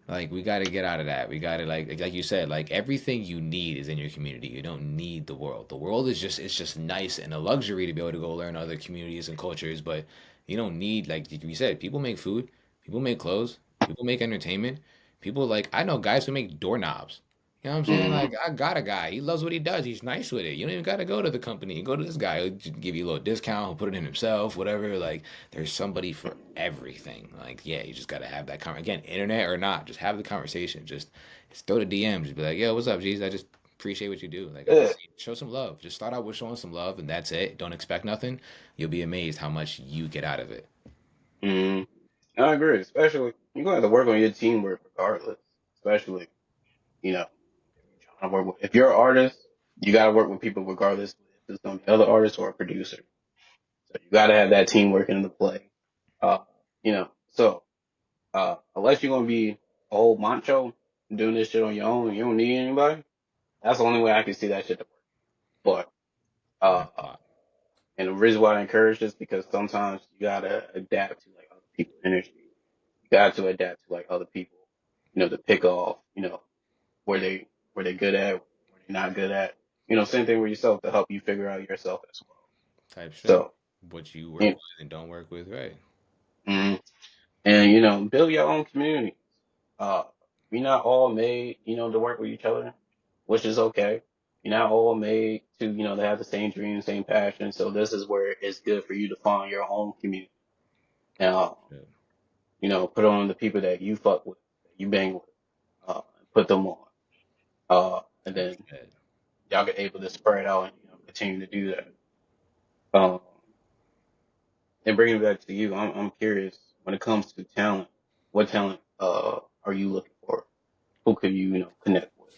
Like we got to get out of that. We got to like you said, like everything you need is in your community. You don't need the world. The world is just it's just nice and a luxury to be able to go learn other communities and cultures, but you don't need like you said, people make food, people make clothes, people make entertainment. People like I know guys who make doorknobs. You know what I'm saying? Mm, Like I got a guy. He loves what he does. He's nice with it. You don't even got to go to the company. You go to this guy. He'll just give you a little discount. He'll put it in himself. Whatever. Like there's somebody for everything. Like yeah, you just got to have that again, internet or not. Just have the conversation. Just throw the DM. Just be like, yo, what's up, G's? I just appreciate what you do. Like I yeah. just show some love. Just start out with showing some love, and that's it. Don't expect nothing. You'll be amazed how much you get out of it. Mm, I agree. Especially you're gonna have to work on your teamwork regardless. Especially, if you're trying to if you're an artist, you gotta work with people regardless if it's gonna be other artists or a producer. So you got to have that teamwork into play. Uh, so unless you're gonna be a whole macho doing this shit on your own and you don't need anybody, that's the only way I can see that shit to work. But That's a lot. and the reason why I encourage this because sometimes you gotta adapt to like other people's energy. You got to adapt to like other people, to pick off, where they're good at, where they're not good at. Same thing with yourself to help you figure out yourself as well. Type shit. So, What you work you with and don't work with, right? mm, and build your own community. Uh, we're not all made, to work with each other, which is okay. You're not all made to have the same dreams, same passion. So this is where it's good for you to find your own community. And, Yeah. put on the people that you fuck with, that you bang with, put them on. And Type then shit. y'all get able to spread out and, continue to do that. Um, and bringing it back to you, I'm curious when it comes to talent, what talent, are you looking for? Who could you, connect with?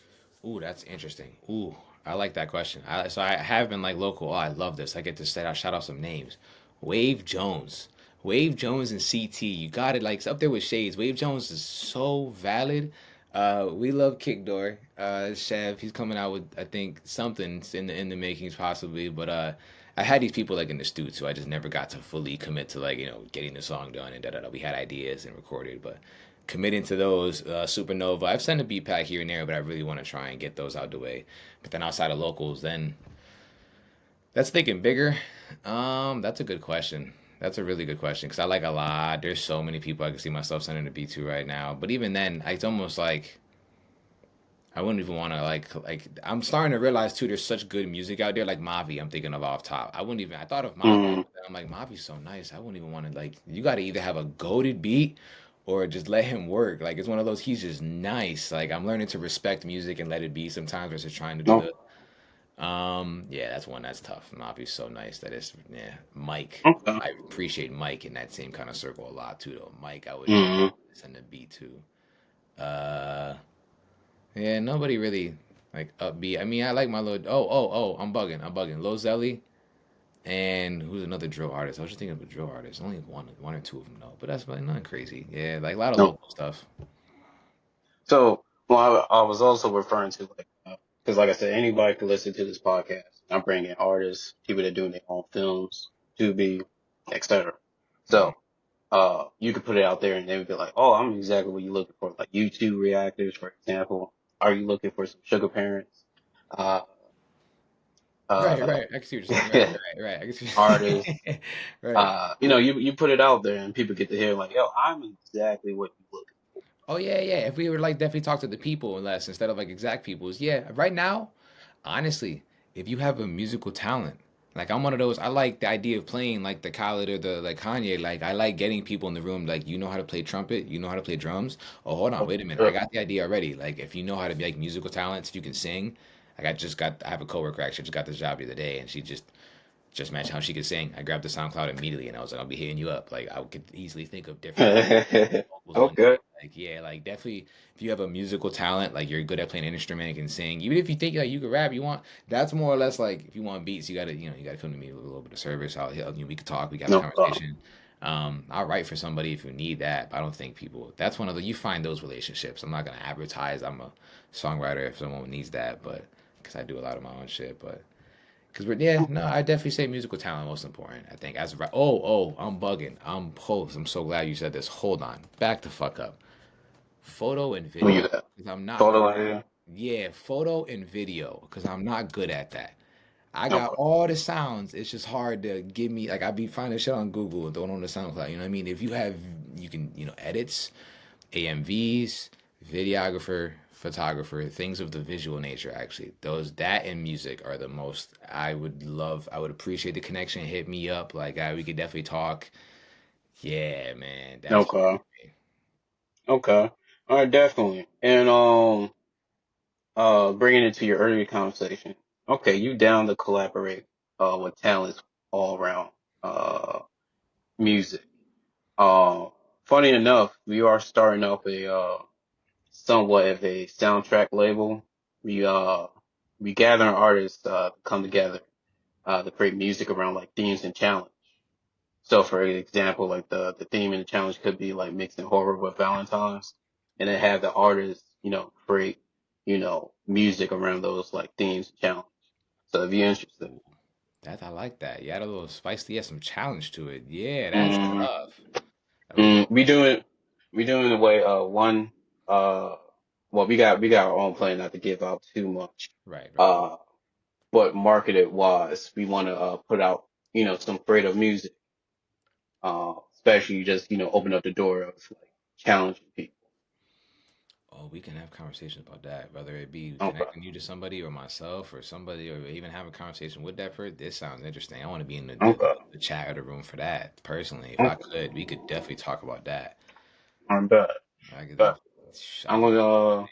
Ooh, that's interesting. Ooh, I like that question. So I have been like local. Oh, I love this. I get to shout out some names. Wave Jones. Wave Jones and CT. You got it. Like it's up there with Shades. Wave Jones is so valid. We love Kick Door. Chev, he's coming out with I think something in the makings possibly. But I had these people like in the studio, so I just never got to fully commit to like getting the song done and da da da. We had ideas and recorded, but committing to those Supernova. I've sent a beat pack here and there, but I really want to try and get those out the way. But then outside of locals, then that's thinking bigger. That's a good question. That's a really good question because I like a lot. There's so many people I can see myself sending a beat to right now. But even then, it's almost like I wouldn't even want to like. I'm starting to realize too. There's such good music out there, like Mavi. I'm thinking of off top. I wouldn't even. I thought of Mavi. Mm, But then I'm like Mavi's so nice. I wouldn't even want to like. You got to either have a goaded beat or just let him work. Like it's one of those. He's just nice. Like I'm learning to respect music and let it be sometimes versus trying to do no, the. Yeah, that's one that's tough. Mavi's so nice that it's yeah. Mike. okay. I appreciate Mike in that same kind of circle a lot too, though. Mike, I would definitely Mm, send a beat to. Yeah, nobody really like upbeat. I mean, I like my little. Oh, I'm bugging. I'm bugging. Lil Zelly and who's another drill artist? I was just thinking of a drill artist. Only one or two of them though, but that's like not crazy. Yeah, like a lot of no. local stuff. So, well, I was also referring to like, because like I said, anybody can listen to this podcast. I'm bringing artists, people that doing their own films, to be, etc. Mhm. So, you could put it out there and they would be like, oh, I'm exactly what you're looking for. Like YouTube reactors, for example. Are you looking for some sugar parents? Uh, Right, uh, right. I can see what you're saying. Right, right, right. I can artists. see. Right. You put it out there and people get to hear like, yo, I'm exactly what you looking Oh yeah, yeah. If we were like definitely talk to the people less instead of like exact people's. Yeah. Right now, honestly, if you have a musical talent, like I'm one of those. I like the idea of playing like the Khaled or the like Kanye. Like I like getting people in the room. Like you know how to play trumpet, you know how to play drums. Oh, hold on, for. wait a minute. I Sure. got the idea already. Like if you know how to be like musical talents, if you can sing. Like I have a coworker actually just got this job the other day, and she just mentioned how she could sing. I grabbed the SoundCloud immediately, and I was like, I'll be hitting you up. Like I could easily think of different vocals one Okay. day. Like yeah, like definitely if you have a musical talent, like you're good at playing an instrument and can sing, even if you think like you can rap, you want that's more or less like if you want beats, you gotta come to me with a little bit of service. I'll help you. We could talk. We can have a No problem. conversation. I'll write for somebody if you need that. But I don't think people. That's one of the you find those relationships. I'm not gonna advertise. I'm a songwriter if someone needs that, but because I do a lot of my own shit, but. Cause we're yeah no I definitely say musical talent most important I think as I'm bugging I'm so glad you said this hold on back the fuck up photo and Look video at that. because I'm not good Photo idea. yeah photo and video because I'm not good at that I got Okay. all the sounds it's just hard to give me like I be finding shit on Google and throwing on the SoundCloud you know what I mean if you have you can edits AMVs, videographer, photographer, things of the visual nature actually. Those that and music are the most I would appreciate the connection. Hit me up. Like we could definitely talk. Yeah, man. That's Okay. Okay. All right, definitely. And bringing it to your earlier conversation. Okay, you down to collaborate with talents all around music. Uh, funny enough, we are starting up a somewhat of a soundtrack label. We uh we gather artists to come together to create music around like themes and challenge. So for example, like the theme in the challenge could be like mixing horror with Valentine's, and then have the artist, create, music around those like themes and challenge. So if you're interested. Ooh, that I like that. You add a little spice. You some challenge to it. Yeah, that's Mm, tough. We can. we doing the way one uh well we got our own plan not to give out too much. Right, right. Uh but marketed wise, we want to put out, some creative music, especially just, open up the door of like challenging people. Oh, we can have conversations about that, whether it be Okay. connecting you to somebody or myself or somebody, or even have a conversation with that person. This sounds interesting. I want to be in Okay. the chat or the room for that personally. If I Okay. could, we could definitely talk about that. I'm bad. I could But definitely. I I'm could. gonna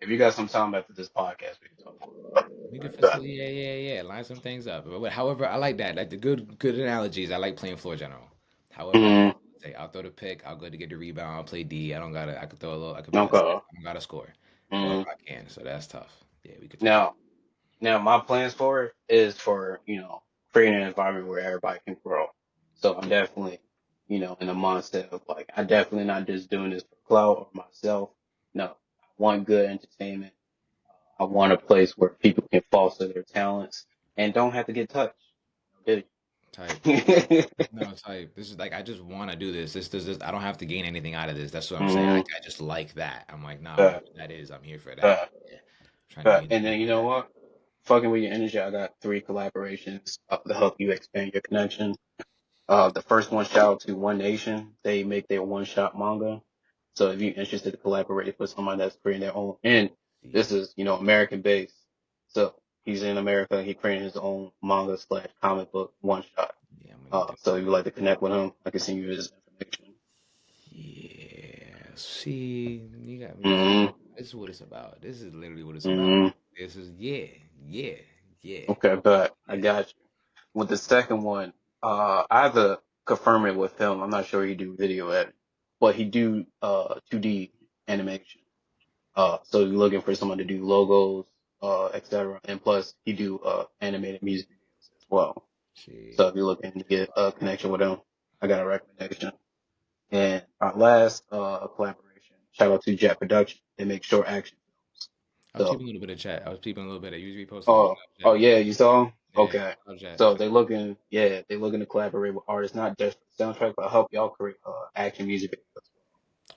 if you got some time after this podcast, we can talk about We could it. facilitate, yeah, yeah, yeah, line some things up. However, I like that. Like the good analogies. I like playing floor general. However, I can Mm, facilitate. I'll throw the pick. I'll go to get the rebound. I'll play D. I don't gotta. I could throw a little. I could assist. okay. I don't gotta score. However, Mm. I can. So that's tough. Yeah, we could talk. Now, my plans for it is for, creating an environment where everybody can grow. So I'm definitely, in the mindset of like, I definitely not just doing this for clout or myself. No, I want good entertainment. I want a place where people can foster their talents and don't have to get touched. Do Type. you? No, type. This is like I just want to do this. This. I don't have to gain anything out of this. That's what I'm saying. mm, I just like that. I'm like, nah, uh, whatever that is, I'm here for that. uh, Yeah. Trying to be in the and mood then you for know that. what? Fucking with your energy, I got 3 collaborations to help you expand your connection. The first one, shout out to One Nation. They make their one shot manga. So if you're interested to collaborate with someone that's creating their own, and this See, is, American based. So he's in America. He created his own manga slash comic book one shot. yeah, I'm gonna need to. So if you'd like to connect with him, I can send you his information. Yeah. See, you got me. Mm-hmm. This is what it's about. This is literally what it's about. Mm-hmm. This is yeah, yeah, yeah, Okay, but I yeah. got you. With the second one, I have to confirm it with him. I'm not sure he do video editing, but he do 2D animation. So you're looking for someone to do logos, etc. And plus, he do animated music videos as well. See, So if you're looking to get a connection with him, I got a recommendation. And our last collaboration, shout out to Jet Production. They make short action films. I was So, peeping a little bit of chat. I was peeping a little bit. I usually posting. oh, oh yeah, you saw 'em? Yeah, Okay. I love chat. So they looking to collaborate with artists, not just for the soundtrack, but help y'all create action music videos.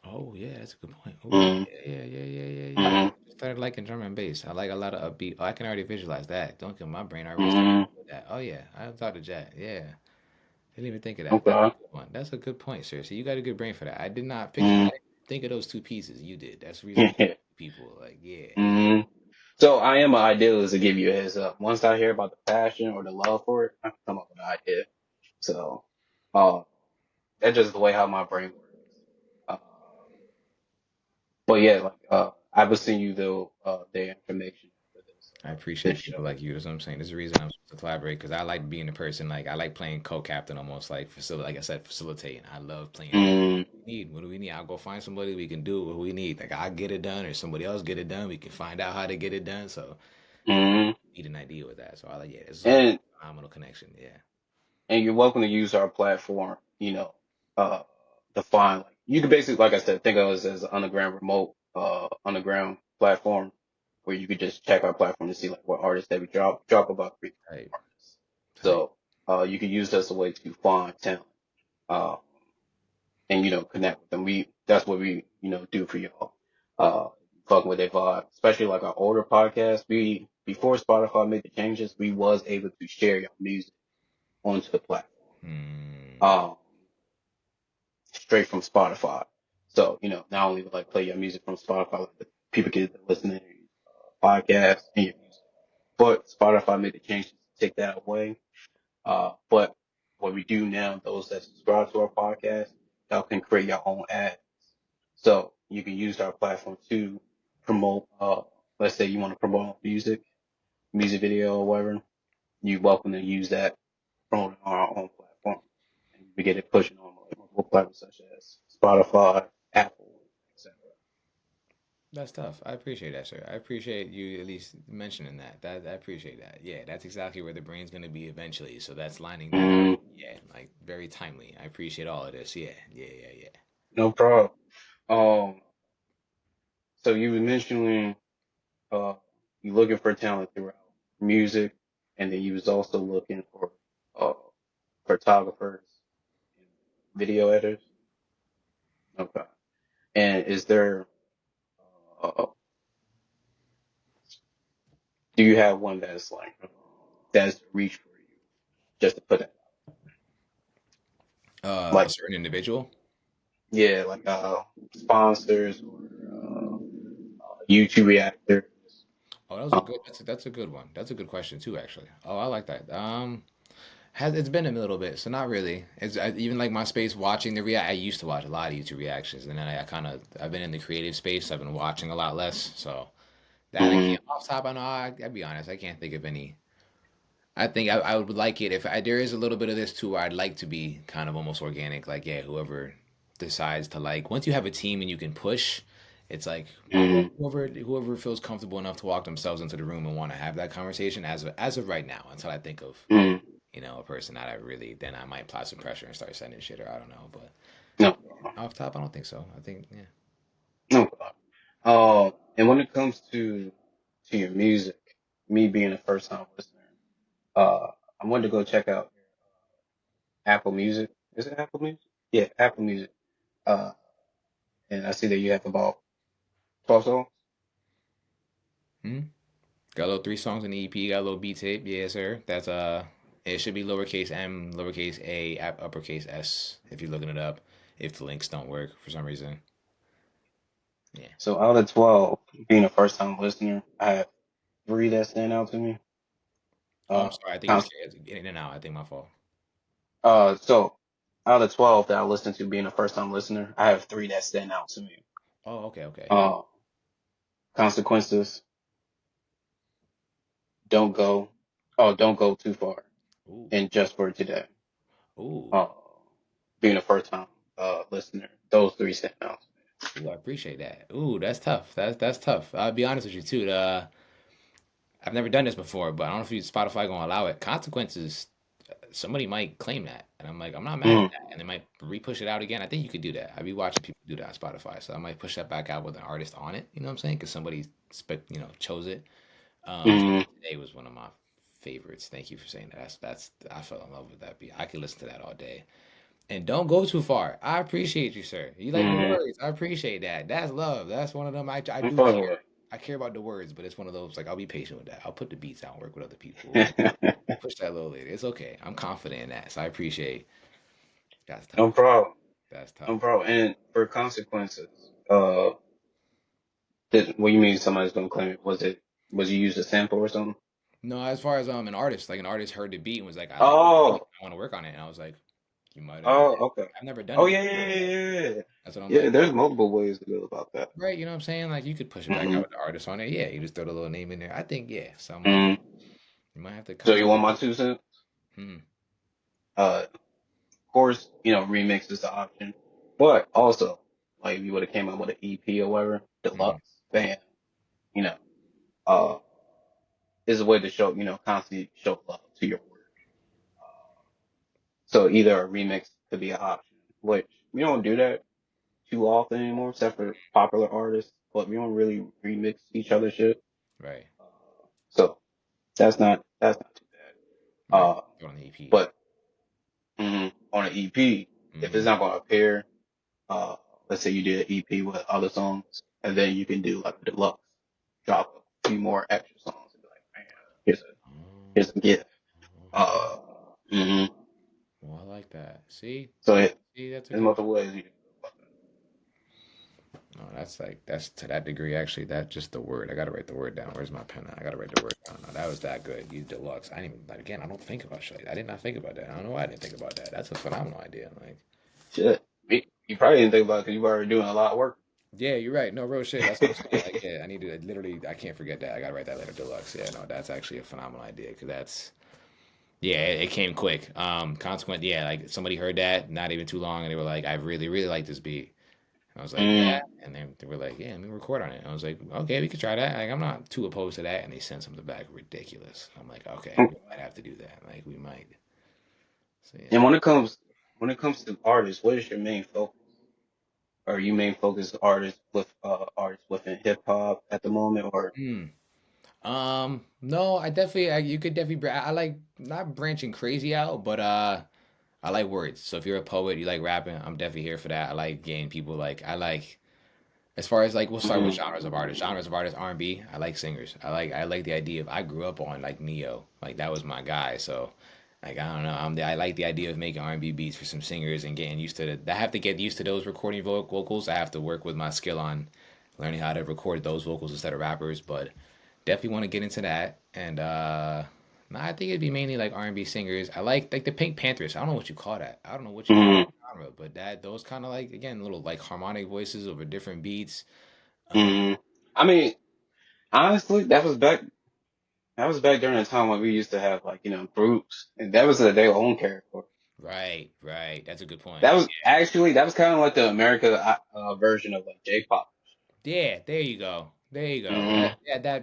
Oh yeah, that's a good point. Oh yeah, Mm-hmm. yeah, yeah, yeah, yeah, yeah. Mm-hmm. Started liking drum and bass. I like a lot of upbeat. Oh, I can already visualize that. Don't get my brain already started Mm-hmm. with that. Oh yeah, I thought of Jack. Yeah, didn't even think of that. That's a Okay. good one. That's a good point, seriously. You got a good brain for that. I did not picture. I Mm-hmm. didn't think of those two pieces. You did. That's the reason I'm talking to people. Like yeah, Mm-hmm. So I am an idealist to give you a heads up. Once I hear about the passion or the love for it, I can come up with an idea. So, uh, that's just the way how my brain works. Uh, but yeah, like, I will send you the information for I this appreciate show. people like you. That's what I'm saying. This is the reason I'm supposed to collaborate because I like being the person. Like I like playing co-captain, almost like like I said, facilitating. I love playing that. Mm, We need what do we need? I'll go find somebody. We can do what we need. Like I get it done, or somebody else get it done. We can find out how to get it done. So mm, need an idea with that. So I like yeah, this is a and phenomenal connection. Yeah, you're welcome to use our platform. Uh, to find like you can basically, like I said, think of us as an underground remote, underground platform where you could just check our platform to see like what artists that we drop about 3 type artists. type. So you can use that as a way to find talent, uh, and connect with them. That's what we do for y'all. Fucking with their vibe, especially like our older podcasts. We before Spotify made the changes, we was able to share your music onto the platform, Hmm. um, straight from Spotify. So not only like play your music from Spotify, like the people get to listen to your podcast and your music, but Spotify made the changes to take that away. But what we do now, those that subscribe to our podcast, y'all can create your own ads. So you can use our platform to promote, let's say you want to promote music video or whatever. You're welcome to use that, promote it on our own platform. And we get it pushing on like multiple platforms such as Spotify, Apple, etc. That's tough. I appreciate that, sir. I appreciate you at least mentioning that. I appreciate that. Yeah, that's exactly where the brain's gonna be eventually. So that's lining that up. Yeah, like very timely. I appreciate all of this. Yeah, yeah, yeah, yeah. No problem. Um, so you were mentioning uh you looking for talent throughout music, and then you was also looking for uh photographers, video editors. Okay. And is there uh do you have one that's like that's reach for you just to put it A like certain individual. yeah like sponsors or YouTube reactors. Oh, that was a Um, good. That's a good one. That's a good question too, actually. Oh, I like that. Has it's been a little bit, so not really. Even like my space watching the react. I used to watch a lot of YouTube reactions, and then I kind of I've been in the creative space. I've been watching a lot less, so that I mm, can't off top. I know I'll be honest. I can't think of any. I think I would like it if there is a little bit of this too. Where I'd like to be kind of almost organic. Like yeah, whoever decides to like once you have a team and you can push, it's like mm, whoever feels comfortable enough to walk themselves into the room and want to have that conversation as of right now until I think of mm, a person that I really then I might apply some pressure and start sending shit or I don't know. But no, off top, I don't think so. I think yeah. no. And when it comes to your music, me being a first time listener, I wanted to go check out Apple Music. Is it Apple Music? Yeah, Apple Music. Uh, and I see that you have about 12 songs. Hmm. Got a little 3 songs in the EP. Got a little B tape. Yeah, sir. That's it should be lowercase m, lowercase a, uppercase s. If you're looking it up, if the links don't work for some reason. Yeah. So out of 12, being a first time listener, I have three that stand out to me. Oh, I'm Uh, sorry. I think cons- it's in and out. I think my fault. so out of 12 that I listen to being a first time listener, I have three that stand out to me. Oh, okay, okay. Uh, Consequences, Don't Go, oh, Don't Go Too Far, Ooh, and Just for Today. ooh. Uh, Being a first time listener, those three stand out. Ooh, I appreciate that. Ooh, that's tough. That's tough. I'll be honest with you too. I've never done this before, but I don't know if Spotify gonna allow it. Consequences, somebody might claim that, and I'm like, I'm not mad at Mm, that, and they might re-push it out again. I think you could do that. I be watching people do that on Spotify, so I might push that back out with an artist on it. You know what I'm saying? Because somebody chose it. mm, Today was one of my favorites. Thank you for saying that. That's I fell in love with that beat. I could listen to that all day. And don't go too far. I appreciate you, sir. You like the mm. words. I appreciate that. That's love. That's one of them. I I'm do fucking care. with I care about the words, but it's one of those like I'll be patient with that. I'll put the beats out, work with other people. it. We'll push that a little later. It's okay. I'm confident in that. So I appreciate. That's No tough. problem. That's No tough. problem. And for consequences, what you mean somebody's gonna claim it? Was you used a sample or something? No, as far as an artist, like an artist heard the beat and was like, I like the beat. Oh, I want to work on it. And I was like, you might have. oh, okay. I've never done Oh it yeah, before. yeah, yeah, yeah, yeah. That's what I'm Yeah, like. there's multiple ways to go about that. Right, you know what I'm saying? Like you could push it back out Hmm with the artist on it. Yeah, you just throw the little name in there. I think yeah. So I'm like, hmm you might have to So you concentrate. want my 2 cents? Hmm. Of course, remix is the option, but also like if you would have came out with an EP or whatever, Hmm. deluxe, bam, you know, uh, is a way to show, constantly show love to your work. So either a remix could be an option, which we don't do that too often anymore, except for popular artists. But we don't really remix each other's shit. Right. So that's not too bad. Right. Put on the EP. But on an EP, if it's Hmm. not going to appear, uh, let's say you did an EP with other songs, and then you can do like a deluxe, drop a few more extra songs, and be like, man, here's a here's a gift. Uh, hmm Well, I like that. See, So see, that's a there's good. multiple ways you can go about No, that's like that's to that degree. Actually, that just the word. I gotta write the word down. Where's my pen? I gotta write the word down. No, that was that good. You deluxe. I didn't even. Like, again, I don't think about shit. I did not think about that. I don't know why I didn't think about that. That's a phenomenal idea. Like, that. Shit, you probably didn't think about it because you were already doing a lot of work. yeah, you're right. No real shit. That's what I'm saying. Like, yeah, I need to literally. I can't forget that. I gotta write that later. Deluxe. Yeah, no, that's actually a phenomenal idea because that's. Yeah, it came quick. Consequent. Yeah, like somebody heard that not even too long, and they were like, "I really, really like this beat." I was like, yeah. Mm, And then they were like, yeah, let me record on it. I was like, okay, we could try that. Like, I'm not too opposed to that. And they sent something back ridiculous. I'm like, okay, we might have to do that. Like, we might. So yeah. And when it comes to artists, what is your main focus? Are you main focus artists within hip hop at the moment, or Hmm. No, you could definitely, I like not branching crazy out, but I like words. So if you're a poet, you like rapping, I'm definitely here for that. I like getting people like, I like, as far as like, we'll start with mm, genres of artists. Genres of artists, R&B. I like singers. I like the idea of. I grew up on like Neo, like that was my guy. So, like I don't know, I like the idea of making R&B beats for some singers and getting used to it. I have to get used to those recording vocals. I have to work with my skill on learning how to record those vocals instead of rappers. But definitely want to get into that. And nah, I think it'd be mainly like R&B singers. I like the Pink Panthers. I don't know what you call that. I don't know what you call mm, that genre, but that those kind of like again little like harmonic voices over different beats. Uh, mm. I mean, honestly, that was back during the time when we used to have like groups, and that was their own character. right, right. That's a good point. That was kind of like the America version of like J-pop. Yeah, there you go. There you go. Mm-hmm.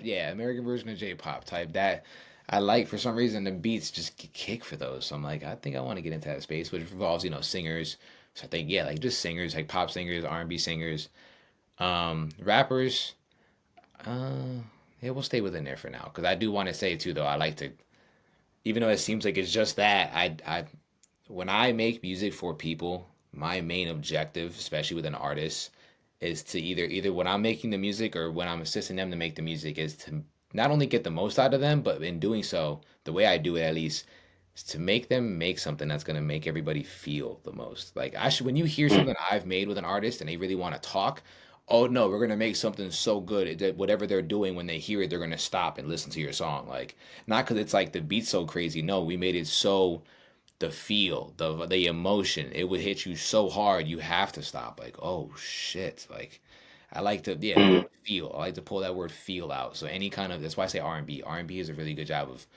Yeah, American version of J-pop type. That I like for some reason the beats just kick for those. So I'm like, I think I want to get into that space, which involves, singers. So I think yeah, like just singers, like pop singers, R&B singers, rappers. Uh, yeah, we'll stay within there for now because I do want to say too, though, I like to, even though it seems like it's just that, when I make music for people, my main objective, especially with an artist, is to either when I'm making the music or when I'm assisting them to make the music, is to not only get the most out of them, but in doing so, the way I do it at least, is to make them make something that's gonna make everybody feel the most. Like I should, when you hear something I've made with an artist and they really want to talk, oh no, we're gonna make something so good that whatever they're doing when they hear it, they're gonna stop and listen to your song. Like not because it's like the beat's so crazy. No, we made it so the feel, the emotion, it would hit you so hard you have to stop. Like, oh shit. Like I like to the Mm-hmm. word feel. I like to pull that word feel out. So any kind of that's why I say R&B. R&B is a really good job of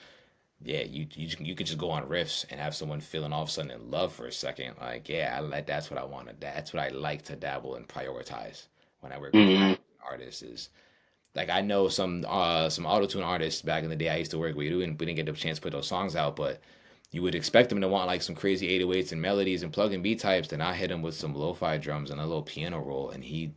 you could just go on riffs and have someone feeling all of a sudden in love for a second. Like, yeah, I like that's what I want to that's what I like to dabble and prioritize when I work with Mm-hmm. artists is like I know some auto tune artists back in the day I used to work with. We didn't get the chance to put those songs out, but you would expect them to want like some crazy 808s and melodies and plug and beat types. Then I hit him with some lo-fi drums and a little piano roll, and he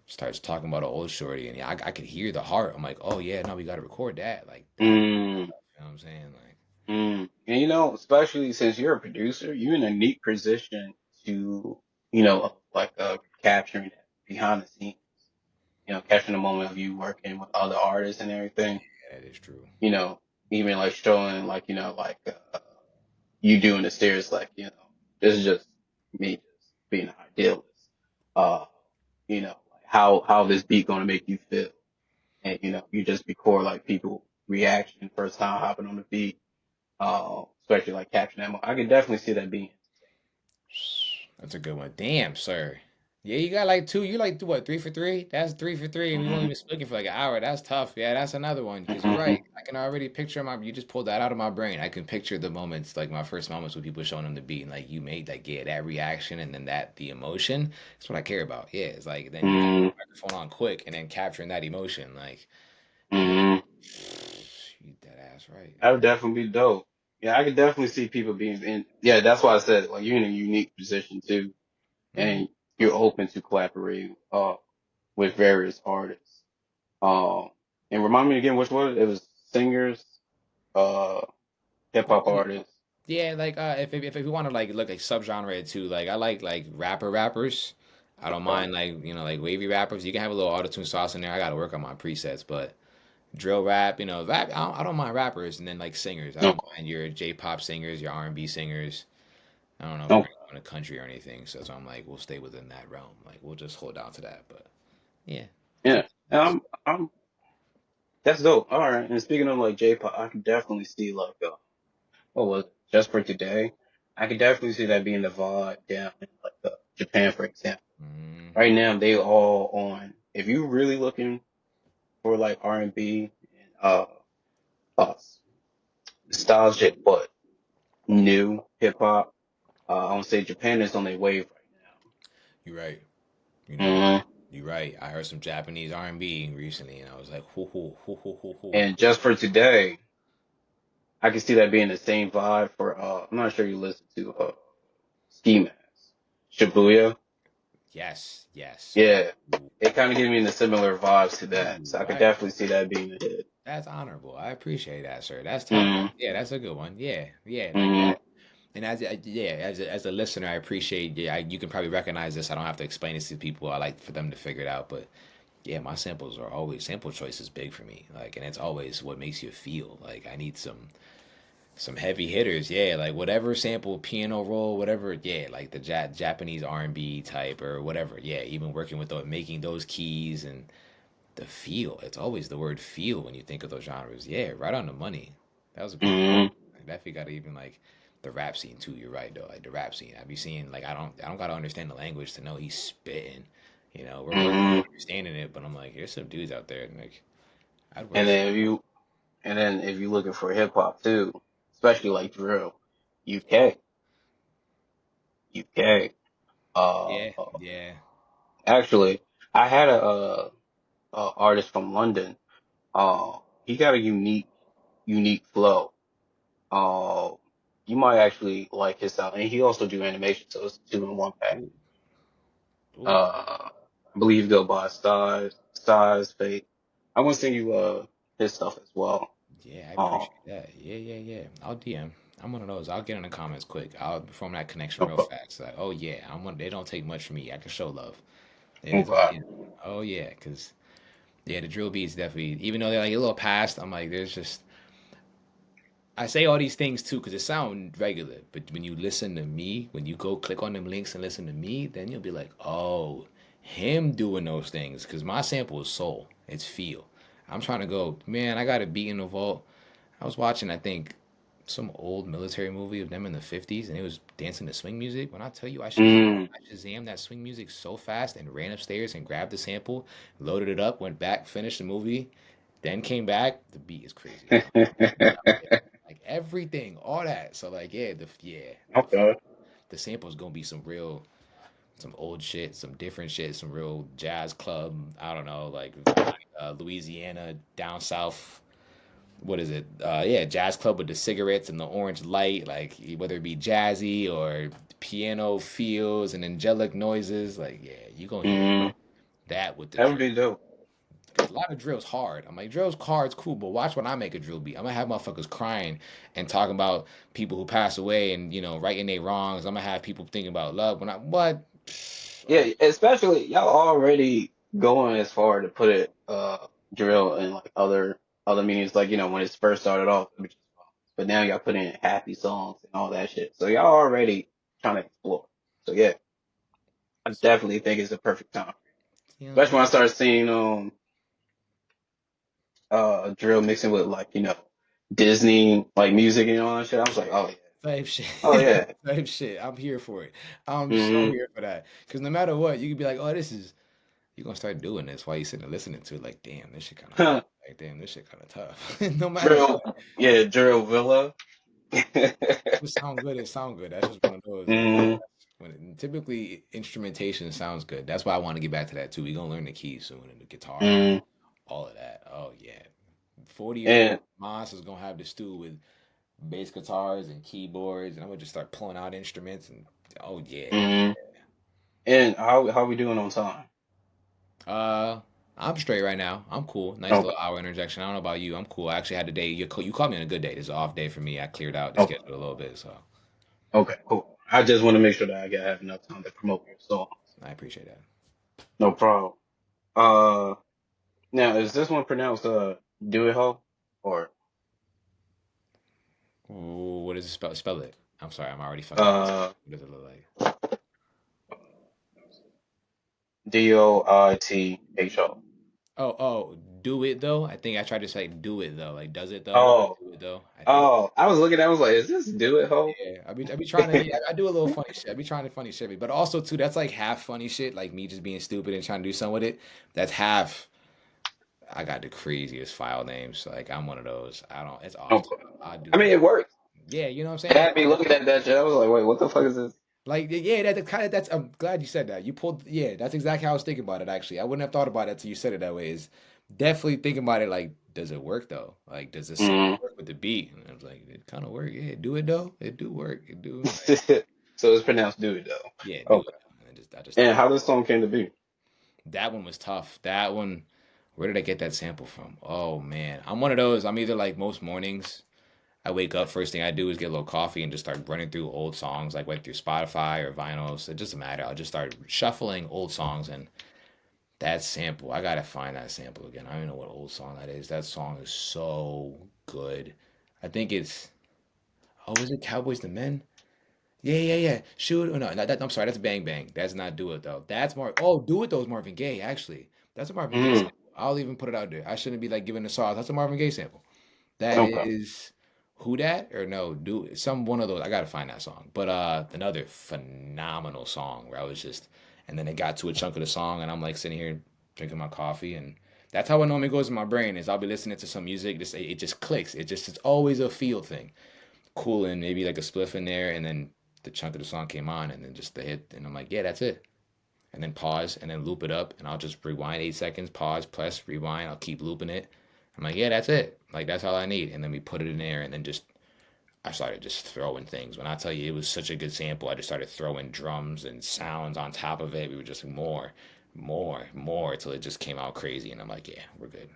starts talking about an old shorty, and I could hear the heart. I'm like, oh yeah, no, we got to record that. Like that. Mm-hmm. You know what I'm saying? Like, Mm. And especially since you're a producer, you're in a neat position to, like capturing that behind the scenes, capturing the moment of you working with other artists and everything, yeah, that is true. you know, even like showing like, you doing the stairs, like, this is just me just being an idealist. Uh, like how this beat gonna make you feel. And, you just record like people reaction first time hopping on the beat, especially like capturing that. I could definitely see that being That's a good one. Damn, sir. Yeah, you got like two. You like what? 3 for 3? That's 3 for 3. We only entertaining. been speaking for like an hour. That's tough. Yeah, that's another one. Because you're right. Hmm. I can already picture my. You just pulled that out of my brain. I can picture the moments, like my first moments with people showing them the beat, and like you made like yeah that reaction and then the emotion. That's what I care about. Yeah, it's like then you got Hmm. the microphone on quick and then capturing that emotion. Like yeah, Hmm. you that ass right. That would definitely be dope. Yeah, I could definitely see people being in. Yeah, that's why I said like you're in a unique position too, Mm-hmm. and you're open to collaborating with various artists. Um, and remind me again which one it was singers, uh, hip hop artists. Yeah, like if you want to like look like subgenre too, like I like rappers. I don't Okay. mind like like wavy rappers. You can have a little autotune sauce in there. I got to work on my presets, but drill rap, rap. I don't mind rappers, and then like singers. I don't Okay. mind your J-pop singers, your R&B singers. I don't know if we're Okay. gonna go into country or anything, so I'm like we'll stay within that realm. Like we'll just hold down to that. But yeah, Yeah. keep And nice. that's dope. All right. And speaking of like J-pop, I could definitely see like what was it? Just for today. I could definitely see that being the vibe down in like Japan, for example. Right Hmm. now, they all on. If you really looking for like R&B and uh nostalgic but new hip hop, I want to say Japan is on their wave You're right. You right know, now. you're right. I heard some Japanese R&B recently, and I was like, hoo hoo hoo hoo hoo hoo. And just for today, I can see that being the same vibe for I'm not sure you listen to Ski Mask. Shibuya. Yes, yes. Yeah. Ooh, It kind of gives me the similar vibes to that. So I ooh, could definitely see that being a hit. that's honorable. I appreciate that, sir. That's tough. Mm, Yeah, that's a good one. Yeah, yeah, like mm, that. And as a listener, I appreciate. Yeah, you can probably recognize this. I don't have to explain this to people. I like for them to figure it out. But yeah, my samples are always sample choice is big for me. Like, and it's always what makes you feel. Like, I need some heavy hitters. Yeah, like whatever sample, piano roll, whatever. Yeah, like the Japanese R&B type or whatever. Yeah, even working with making those keys and the feel. It's always the word feel when you think of those genres. Yeah, right on the money. That was a good point. mm, Like, definitely got to even like the rap scene too. You're right though. Like the rap scene, I be seeing like I don't gotta understand the language to know he's spitting. You know, we're working mm. on understanding it, but I'm like, there's some dudes out there and like I'd work And for. then if you looking for hip hop too, especially like drill, UK, UK. Yeah, yeah. Actually, I had a artist from London. He got a unique flow. Uh, you might actually like his style, and he also do animation, so it's two in one pack. Ooh, ooh. I believe he go by Size Fate. I want to send you his stuff as well. Yeah, I Um, appreciate that. Yeah, yeah, yeah. I'll DM. I'm one of those. I'll get in the comments quick. I'll form that connection no real problem. fast. Like, oh yeah, I'm one. They don't take much from me. I can show love. It is. Okay. Yeah. Oh yeah, because yeah, the drill beats definitely. Even though they're like a little past, I'm like, there's just. I say all these things too because it sounds regular, but when you listen to me, when you go click on them links and listen to me, then you'll be like, oh, him doing those things. Because my sample is soul. It's feel. I'm trying to go, man. I got a beat in the vault. I was watching, I think, some old military movie of them in the 50s, and it was dancing to swing music. When I tell you, Mm. I Shazam that swing music so fast and ran upstairs and grabbed the sample, loaded it up, went back, finished the movie, then came back. The beat is crazy. Like everything, all that. So like, Okay. the sample is gonna be some real, some old shit, some different shit, some real jazz club. I don't know, like Louisiana down south what is it? Yeah, jazz club with the cigarettes and the orange light, like whether it be jazzy or piano feels and angelic noises, like yeah, you gonna hear Mm. that with the That would drill. be dope. Because a lot of drill's hard. I'm like, drill's hard's cool, but watch when I make a drill beat. I'm gonna have motherfuckers crying and talking about people who pass away and righting their wrongs. I'm gonna have people thinking about love when I what? Yeah, Like, especially y'all already going as far to put it drill and like other meanings like when it's first started off, but now y'all put in happy songs and all that shit. So y'all already trying to explore. So yeah, I definitely think it's the perfect time. you know what I'm Especially saying? when I start seeing drill mixing with like Disney like music and all that shit. I was like, oh yeah, Type shit. oh yeah. Type shit. I'm here for it. I'm so Mm-hmm. here for that. Because no matter what, you could be like, oh, this is you're gonna start doing this while you sitting and listening to it. Like, damn, this shit kind of hard. Like, damn, this shit kind of tough. No matter Drill, what, yeah, drill villa. it sound good. It sound good. That's just one of those. Like, Mm, typically instrumentation sounds good. That's why I want to get back to that too. We gonna learn the keys soon and the guitar, mm. all of that. Oh yeah, 40-year-old And Moss is gonna have the stew with bass guitars and keyboards, and I'm gonna just start pulling out instruments and oh yeah. mm, and how we doing on time? I'm straight right now. I'm cool. Nice Okay, little hour interjection. I don't know about you. I'm cool. I actually had a day. You called me on a good day. This is an off day for me. I cleared out the okay, schedule a little bit, so okay, cool. I just want to make sure that I get have enough time to promote your songs. I appreciate that. No problem. Uh, now is this one pronounced do it ho or Ooh, what does it spell? Spell it. I'm sorry. I'm already fucking up. uh What does it look like? Doitho? Oh, oh, do it though. I think I tried to say do it though. Like does it though? Oh, Do it though. I think. oh, I was looking. I was like, is this do it ho? Yeah, I be trying to. Yeah, I do a little funny shit. I be trying to funny shit, but also too, that's like half funny shit, like me just being stupid and trying to do something with it. That's half. I got the craziest file names. Like I'm one of those. I don't. It's off. Okay. I do I mean, that. it works. Yeah, you know what I'm It saying? had me looking at that shit. I was like, wait, what the fuck is this? Like, yeah, that kind of. That's. I'm glad you said that. You pulled. Yeah, that's exactly how I was thinking about it. Actually, I wouldn't have thought about it until you said it that way. Is definitely thinking about it. Like, does it work though? Like, does the sample Mm, work with the beat? And was like, it kind of work. Yeah, do it though. It do work. It do. Like, So it's pronounced do it though. yeah, do Okay. it. And I just And started. how this song came to be? That one was tough. That one, where did I get that sample from? Oh man, I'm one of those. I'm either like most mornings. I wake up, first thing I do is get a little coffee and just start running through old songs, like went through Spotify or vinyls. It doesn't matter. I'll just start shuffling old songs and that sample. I gotta find that sample again. I don't know what old song that is. That song is so good. I think it's is it Cowboys the Men? Yeah, yeah, yeah. Shoot. Oh, no, I'm sorry. That's Bang Bang. That's not Do It though. That's Do It though is Marvin Gaye actually. That's a Marvin Gaye Mm, sample. I'll even put it out there. I shouldn't be like giving the sauce. That's a Marvin Gaye sample. That okay. is Who Dat or no, do some one of those. I gotta find that song. But another phenomenal song where I was just and then it got to a chunk of the song and I'm like sitting here drinking my coffee and that's how it normally goes in my brain is I'll be listening to some music, just it just clicks. It's always a feel thing. Cool and maybe like a spliff in there and then the chunk of the song came on and then just the hit and I'm like, yeah, that's it. And then pause and then loop it up and I'll just rewind 8 seconds, pause, press, rewind. I'll keep looping it. I'm like, yeah, that's it. Like that's all I need. And then we put it in there and then just I started just throwing things. When I tell you it was such a good sample, I just started throwing drums and sounds on top of it. We were just more till it just came out crazy. And I'm like, yeah, we're good.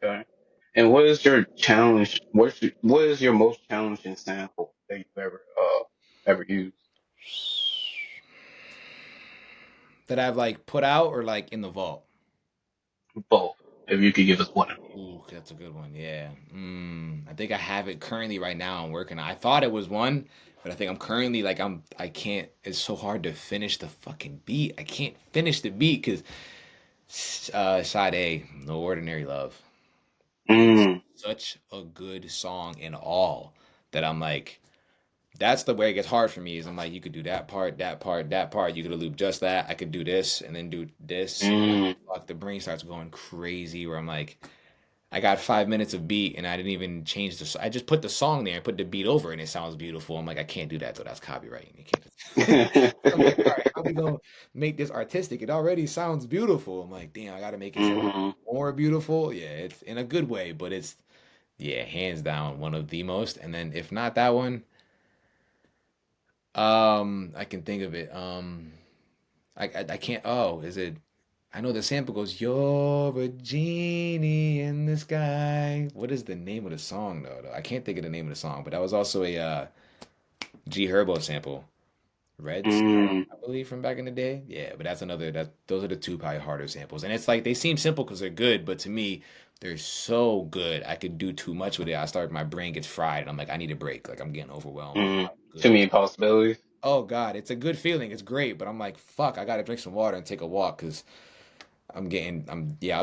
Okay. And what is your challenge? What is your most challenging sample that you've ever used? That I've like put out or like in the vault. Both. If you could give us one of each. Ooh, that's a good one. Yeah. I think I have it currently right now. I'm working. I thought it was one, but I think I'm currently like I can't. It's so hard to finish the fucking beat. I can't finish the beat because side A, No Ordinary Love. It's Mm, such a good song in all that I'm like. That's the way it gets hard for me. Is I'm like, you could do that part, that part, that part. You could loop just that. I could do this and then do this. mm, Fuck, the brain starts going crazy. Where I'm like, I got 5 minutes of beat and I didn't even change I just put the song there and put the beat over and it sounds beautiful. I'm like, I can't do that though. That's copyright. You can't I'm like, all right, how we gonna make this artistic? It already sounds beautiful. I'm like, damn, I gotta make it sound mhm. more beautiful. Yeah, it's in a good way, but it's yeah, hands down one of the most. And then if not that one, I can think of it. I can't. Oh, is it? I know the sample goes, "You're a genie in the sky." What is the name of the song though? I can't think of the name of the song, but that was also a G Herbo sample, Red Star, Mm, I believe, from back in the day. Yeah, but that's another. That those are the two probably harder samples, and it's like they seem simple because they're good, but to me, they're so good. I could do too much with it. My brain gets fried, and I'm like, I need a break. Like I'm getting overwhelmed with mm. how Too good many possibilities. Oh God, it's a good feeling. It's great, but I'm like, fuck, I gotta drink some water and take a walk because I'll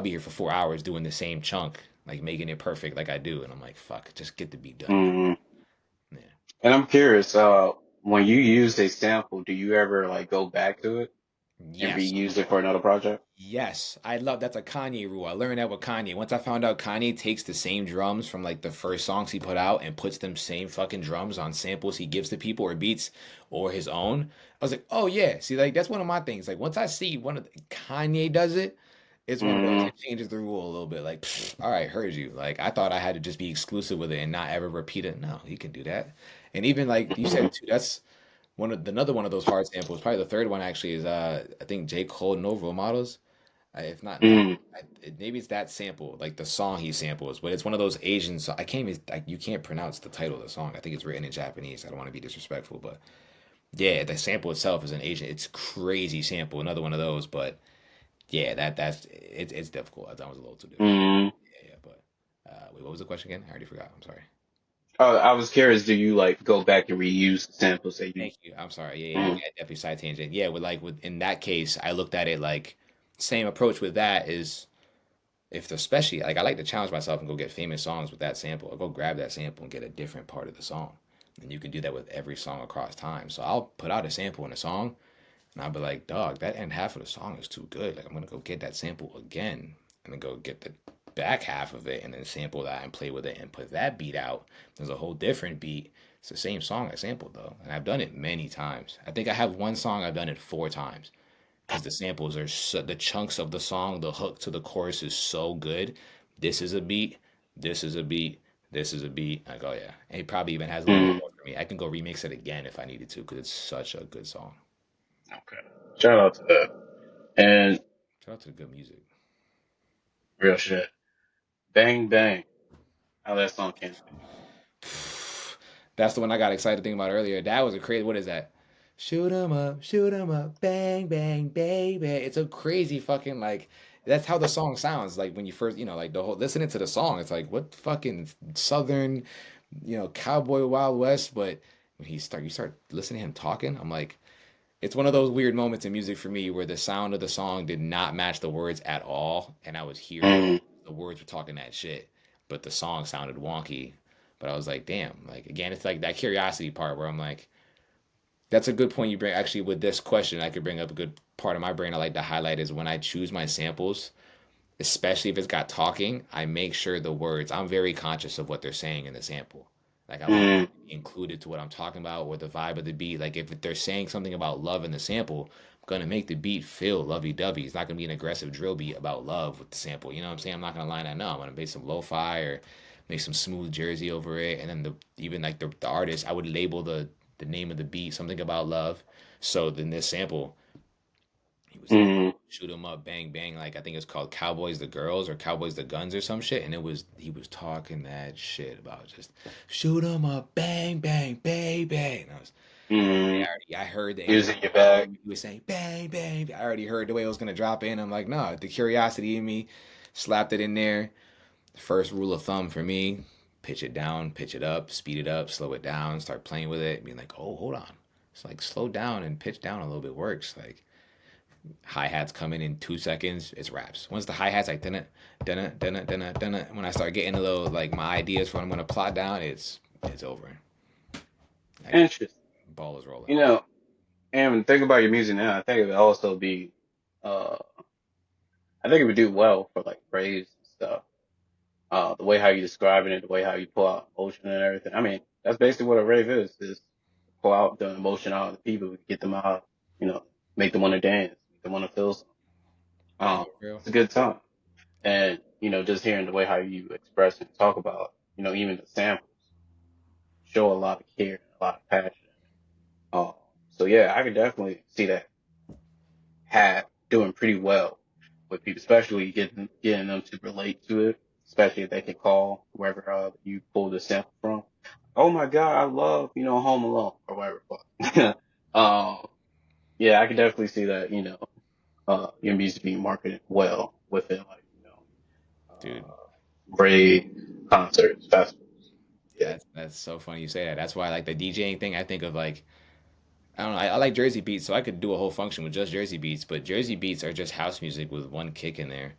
be here for 4 hours doing the same chunk, like making it perfect like I do. And I'm like, fuck, just get the beat done, man. Mm. Yeah. And I'm curious, when you use a sample, do you ever like go back to it and Yes. reuse it for another project? Yes. I love that's a Kanye rule. I learned that with Kanye. Once I found out Kanye takes the same drums from like the first songs he put out and puts them same fucking drums on samples he gives to people or beats or his own. I was like, oh yeah. See, like that's one of my things. Like once I see Kanye does it, it's one of those. Mm, It changes the rule a little bit. Like, pfft, all right, heard you. Like, I thought I had to just be exclusive with it and not ever repeat it. No, he can do that. And even like you said mm, too, that's another one of those hard samples. Probably the third one actually is I think J. Cole No Role Models. If not that, mm, maybe it's that sample, like the song he samples. But it's one of those Asian. I can't even like you can't pronounce the title of the song. I think it's written in Japanese. I don't want to be disrespectful, but yeah, the sample itself is an Asian. It's crazy sample. Another one of those, but. Yeah, it's difficult. That was a little too difficult. mm. Yeah, but wait, what was the question again? I already forgot. I'm sorry. I was curious, do you like go back and reuse the samples that you? Thank you. I'm sorry. Yeah, yeah, Mm, yeah, definitely side tangent. Yeah, with in that case, I looked at it like same approach with that is if especially like I like to challenge myself and go get famous songs with that sample. I'll go grab that sample and get a different part of the song. And you can do that with every song across time. So I'll put out a sample in a song and I'll be like, dog, that end half of the song is too good. Like I'm gonna go get that sample again and then go get the back half of it and then sample that and play with it and put that beat out. There's a whole different beat. It's the same song I sampled though, and I've done it many times. I think I have one song I've done it 4 times because the samples are the chunks of the song, the hook to the chorus is so good. This is a beat. This is a beat. This is a beat. Like, oh yeah. And it probably even has a little Mm, more for me. I can go remix it again if I needed to because it's such a good song. okay. Shout out to that. And Shout out to the good music. real shit. Bang bang. How that song came to That's the one I got excited thinking about earlier. That was a crazy. What is that? Shoot 'em up, bang, bang, baby. It's a crazy fucking like. That's how the song sounds. Like when you first, like the whole listening to the song, it's like what fucking southern, cowboy Wild West. But when you start listening to him talking, I'm like, it's one of those weird moments in music for me where the sound of the song did not match the words at all, and I was me. hearing the words were talking that shit, but the song sounded wonky. But I was like, damn, like again, it's like that curiosity part where I'm like, that's a good point you bring. Actually, with this question, I could bring up a good part of my brain I like to highlight is when I choose my samples, especially if it's got talking, I make sure the words, I'm very conscious of what they're saying in the sample. Like I want Mm, to be included to what I'm talking about or the vibe of the beat. Like if they're saying something about love in the sample, I'm gonna make the beat feel lovey-dovey. It's not gonna be an aggressive drill beat about love with the sample. You know what I'm saying? I'm not gonna line that up. I'm gonna make some lo-fi or make some smooth Jersey over it. And then the even like the artist, I would label the name of the beat something about love. So then this sample he was like, mm, shoot 'em up, bang, bang. Like, I think it's called Cowboys the Girls or Cowboys the Guns or some shit. And he was talking that shit about just shoot 'em up, bang, bang, baby. And mm. I heard the Using energy your behind bag. him. He was saying, bang, bang. I already heard the way it was going to drop in. I'm like, no, the curiosity in me slapped it in there. First rule of thumb for me, pitch it down, pitch it up, speed it up, slow it down, start playing with it, being like, oh, hold on. It's like slow down and pitch down a little bit works. Like, hi hats come in 2 seconds, it's raps. Once the hi hats like dun when I start getting a little like my ideas for what I'm gonna plot down, it's over. Like Interesting. ball is rolling. You know, and think about your music now. I think it would also be, uh, I think it would do well for like praise and stuff. The way how you describing it, the way how you pull out emotion and everything. I mean, that's basically what a rave is pull out the emotion out of the people, get them out, you know, make them want to dance, make them want to feel something. No, for real. It's a good time. And, just hearing the way how you express and talk about, even the samples show a lot of care, a lot of passion. Um, so yeah, I could definitely see that hat doing pretty well with people, especially getting them to relate to it, especially if they can call wherever you pull the sample from. Oh my God, I love, Home Alone or whatever. um, yeah, I could definitely see that, your music being marketed well within like, Dude, rave concerts, festivals. Yeah. that's so funny you say that. That's why I like the DJing thing. I think of like I don't know. I like Jersey beats, so I could do a whole function with just Jersey beats. But Jersey beats are just house music with one kick in there,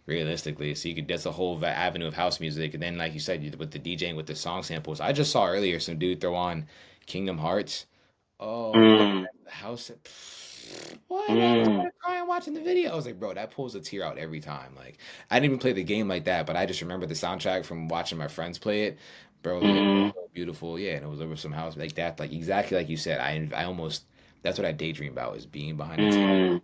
realistically. So you could that's a whole avenue of house music. And then, like you said, with the DJing with the song samples, I just saw earlier some dude throw on Kingdom Hearts. Oh my, Mm, the house. What? I mm, started crying watching the video. I was like, bro, that pulls a tear out every time. Like, I didn't even play the game like that, but I just remember the soundtrack from watching my friends play it. Bro, it was mm, so beautiful. Yeah, and it was over some house like that. Like exactly like you said. I almost that's what I daydream about is being behind the TV, mm.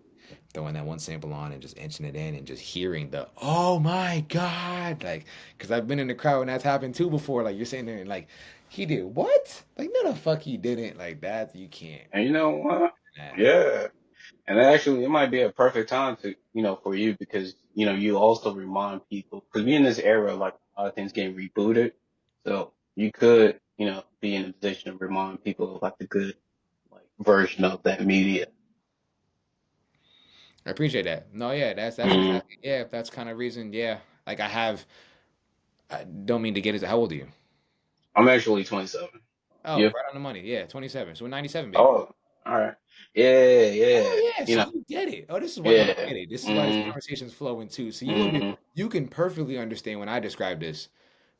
throwing that one sample on and just inching it in and just hearing the oh my god, like because I've been in the crowd and that's happened too before. Like you're sitting there and like he did what? Like no the fuck he didn't. Like that you can't. And you know what? That. Yeah. And actually, it might be a perfect time to, for you because, you also remind people, because we in this era, like a lot of things getting rebooted. So you could, be in a position to remind people of like the good, like version of that media. I appreciate that. No, yeah, that's Mm. exactly yeah. That's kind of reason. Yeah, like I have. I don't mean to get it. How old are you? I'm actually 27. Oh, You? right on the money. Yeah, 27. So 97, baby. Oh, all right. Yeah, Oh yeah. yeah, so you get it. Oh, this is why you Yeah. get it. This is why this Mm, conversation's flowing too. So mm, you can perfectly understand when I describe this.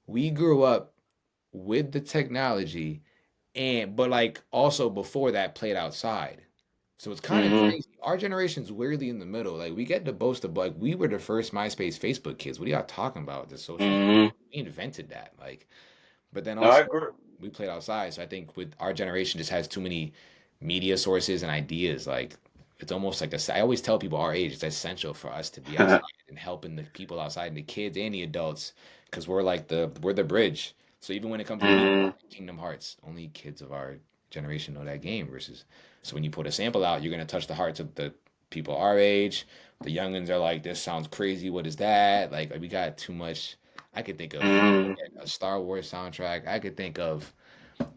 We grew up with the technology and but like also before that played outside. So it's kind of mm, crazy. Our generation's weirdly in the middle. Like we get to boast of like we were the first MySpace, Facebook kids. What are y'all talking about? The social media. mm. We invented that. Like but then No, I also agree. we played outside. So I think with our generation just has too many media sources and ideas. Like it's almost like I always tell people our age, it's essential for us to be outside and helping the people outside and the kids and the adults because we're the bridge. So even when it comes to music, Mm, Kingdom Hearts, only kids of our generation know that game versus. So when you put a sample out, you're gonna touch the hearts of the people our age. The youngins are like, "This sounds crazy. What is that?" Like we got too much. I could think of mm, a Star Wars soundtrack. I could think of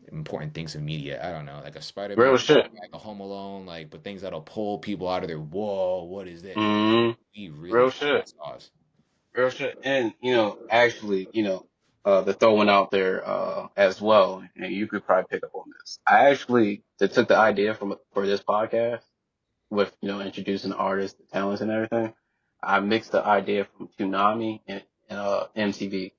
important things in media. I don't know, like a Spider-Man real shit. soundtrack, a Home Alone, like but things that'll pull people out of their whoa, what is that? Mm, We really real find shit. that sauce. Real shit. And, actually, the throwing out there, as well, and you could probably pick up on this. I actually took the idea for this podcast with, introducing the artists, the talents and everything. I mixed the idea from Toonami and, MTV.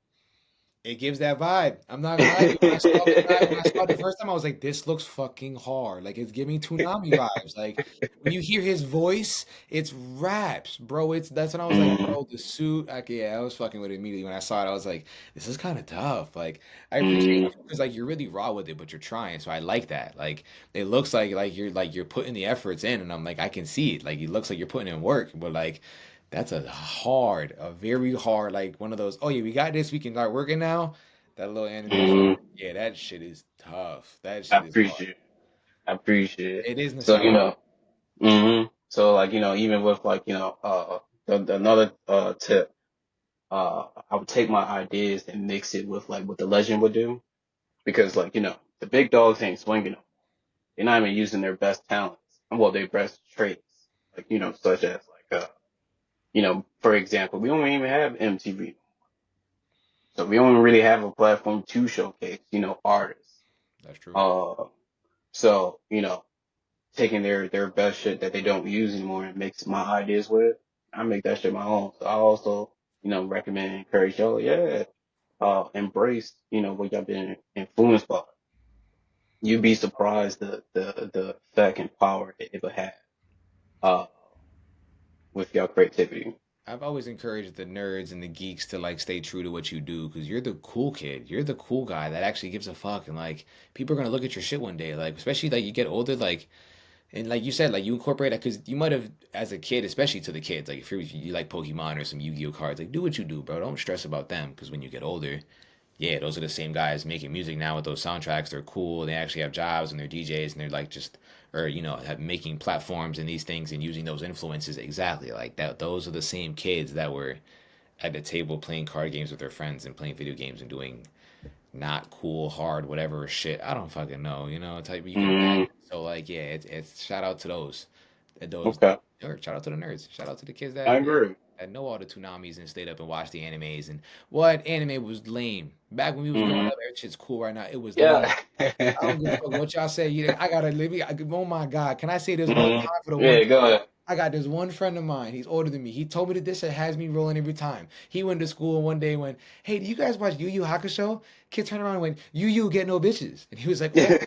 It gives that vibe. I'm not gonna lie to you. When I saw it the first time, I was like, "This looks fucking hard." Like it's giving Toonami vibes. Like when you hear his voice, it's raps, bro. It's that's when I was like, Mm, bro, the suit. Like, yeah, I was fucking with it immediately when I saw it. I was like, this is kind of tough. Like I appreciate mm, it because like you're really raw with it, but you're trying. So I like that. Like it looks like you're putting the efforts in, and I'm like, I can see it. Like it looks like you're putting in work, but like. That's a very hard, like one of those. Oh yeah, we got this. We can start working now. That little animation. mm. Yeah, that shit is tough. That I shit is hard. appreciate it. I appreciate it. It is So, nostalgic. so like, even with like, another, tip, I would take my ideas and mix it with like what the legend would do. Because like, the big dogs ain't swinging them. They're not even using their best talents. Well, their best traits. Like, such as like, for example, we don't even have MTV. So we don't really have a platform to showcase, artists. That's true. Uh, so, taking their best shit that they don't use anymore and mix my ideas with, I make that shit my own. So I also, recommend and encourage y'all, yeah, embrace, what y'all been influenced by. You'd be surprised the effect and power it will have, uh, with your creativity. I've always encouraged the nerds and the geeks to like stay true to what you do because you're the cool kid. You're the cool guy that actually gives a fuck and like people are gonna look at your shit one day. Like especially like you get older, like and like you said, like you incorporate that because you might have as a kid, especially to the kids. Like if you like Pokemon or some Yu-Gi-Oh cards, like do what you do, bro. Don't stress about them because when you get older, yeah, those are the same guys making music now with those soundtracks. They're cool. They actually have jobs and they're DJs and they're like just or have making platforms and these things and using those influences exactly like that. Those are the same kids that were at the table playing card games with their friends and playing video games and doing not cool, hard, whatever shit. I don't fucking know, type you can Mm, imagine. So like, yeah, it's shout out to those okay. nerds. Shout out to the nerds. Shout out to the kids I that agree. that know all the Tsunamis and stayed up and watched the animes and what anime was lame. Back when we was growing Mm, up, every shit's cool right now. It was lame. yeah. I don't give a fuck what y'all say. I gotta live. Oh my god, can I say this one Mm, time for the one yeah, time? go ahead. I got this one friend of mine. He's older than me. He told me that this shit has me rolling every time. He went to school and one day went, "Hey, do you guys watch Yu Yu Hakusho?" Kid turned around and went, "Yu Yu get no bitches," and he was like, "Oh."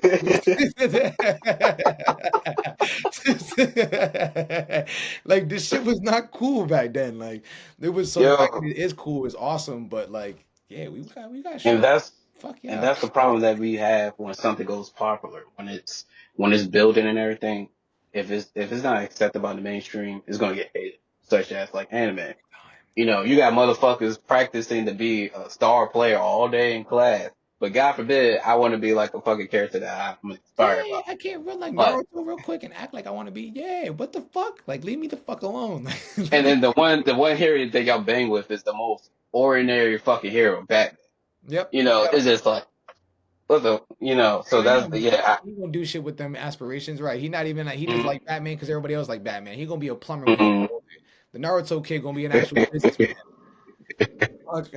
Like this shit was not cool back then. Like it was so the fact that Yo, it is cool is awesome, but like yeah, we got and shit. that's Fuck and yeah. that's the problem that we have when something goes popular, when it's building and everything. If it's not accepted by the mainstream, it's gonna get hated. Such as like anime. You got motherfuckers practicing to be a star player all day in class. But God forbid I want to be like a fucking character that I'm inspired Yeah, by. I can't run like Like, Naruto real quick and act like I want to be. Yeah, what the fuck? Like, leave me the fuck alone. and Like, then the one hero that y'all bang with is the most ordinary fucking hero, Batman. yep, It's just like, what the, so even that's, him. yeah. He gonna do shit with them aspirations, right? He not even like he just Mm, like Batman because everybody else like Batman. He gonna be a plumber when he get mm. older. The Naruto kid gonna be an actual businessman. Fuck.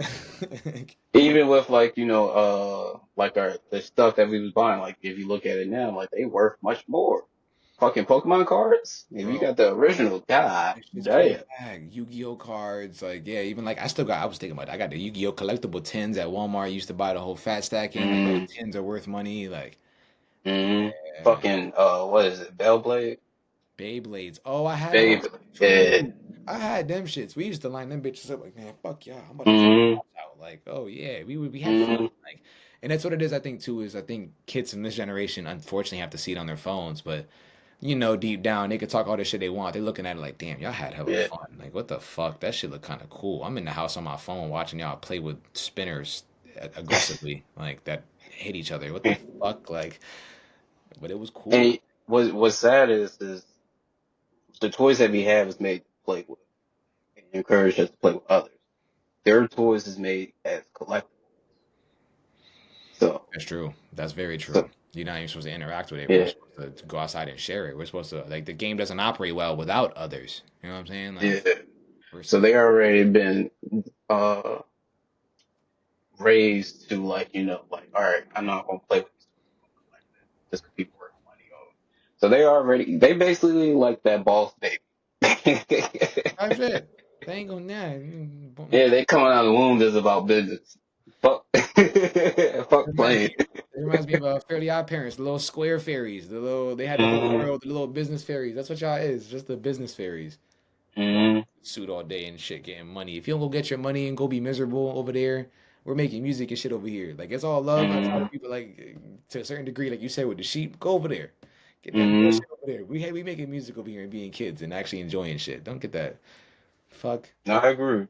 Even with like, like the stuff that we was buying, like if you look at it now, like they worth much more. Fucking Pokemon cards? If you Bro, got the original, god it's just came damn. back. Yu-Gi-Oh cards, like yeah, even like I was thinking about it. I got the Yu-Gi-Oh collectible tins at Walmart. I used to buy the whole fat stack in. Like those Mm, tins are worth money. Like yeah, man. fucking, what is it? Bellblade? Beyblades. Oh, I had Babe. those Yeah. too. I had them shits. We used to line them bitches up like, man, fuck y'all. I'm about to knock Mm, y'all out. Like, oh yeah, we had fun. mm, Like, and that's what it is. I think too is I think kids in this generation unfortunately have to see it on their phones, but deep down they could talk all the shit they want. They're looking at it like, damn, y'all had hella yeah. fun. Like, what the fuck? That shit look kind of cool. I'm in the house on my phone watching y'all play with spinners aggressively, like that hit each other. What the fuck? Like, but it was cool. And what's sad is the toys that we have is made to play with and encourage us to play with others. Their toys is made as collectibles. So That's true. That's very true. so You're not even supposed to interact with it. We're yeah, supposed to go outside and share it. We're supposed to like the game doesn't operate well without others. You know what I'm saying? yeah. Like we're So they already been uh raised to like, like, all right, I'm not gonna play with these toys like that just because people work money on it. So they basically like that boss baby. type shit. They ain't gonna Yeah, they coming out of the womb just about business. Fuck, fuck reminds playing. me. It reminds me of Fairly Odd Parents, the little square fairies, the little they had the whole Mm, world, the little business fairies. That's what y'all is, just the business fairies. mm, Suit all day and shit, getting money. If you don't go get your money and go be miserable over there, we're making music and shit over here. Like it's all love. I try to mm, people like to a certain degree, like you said with the sheep, go over there, get that mm. bullshit over there. We making music over here and being kids and actually enjoying shit. Don't get that fuck No, I agree.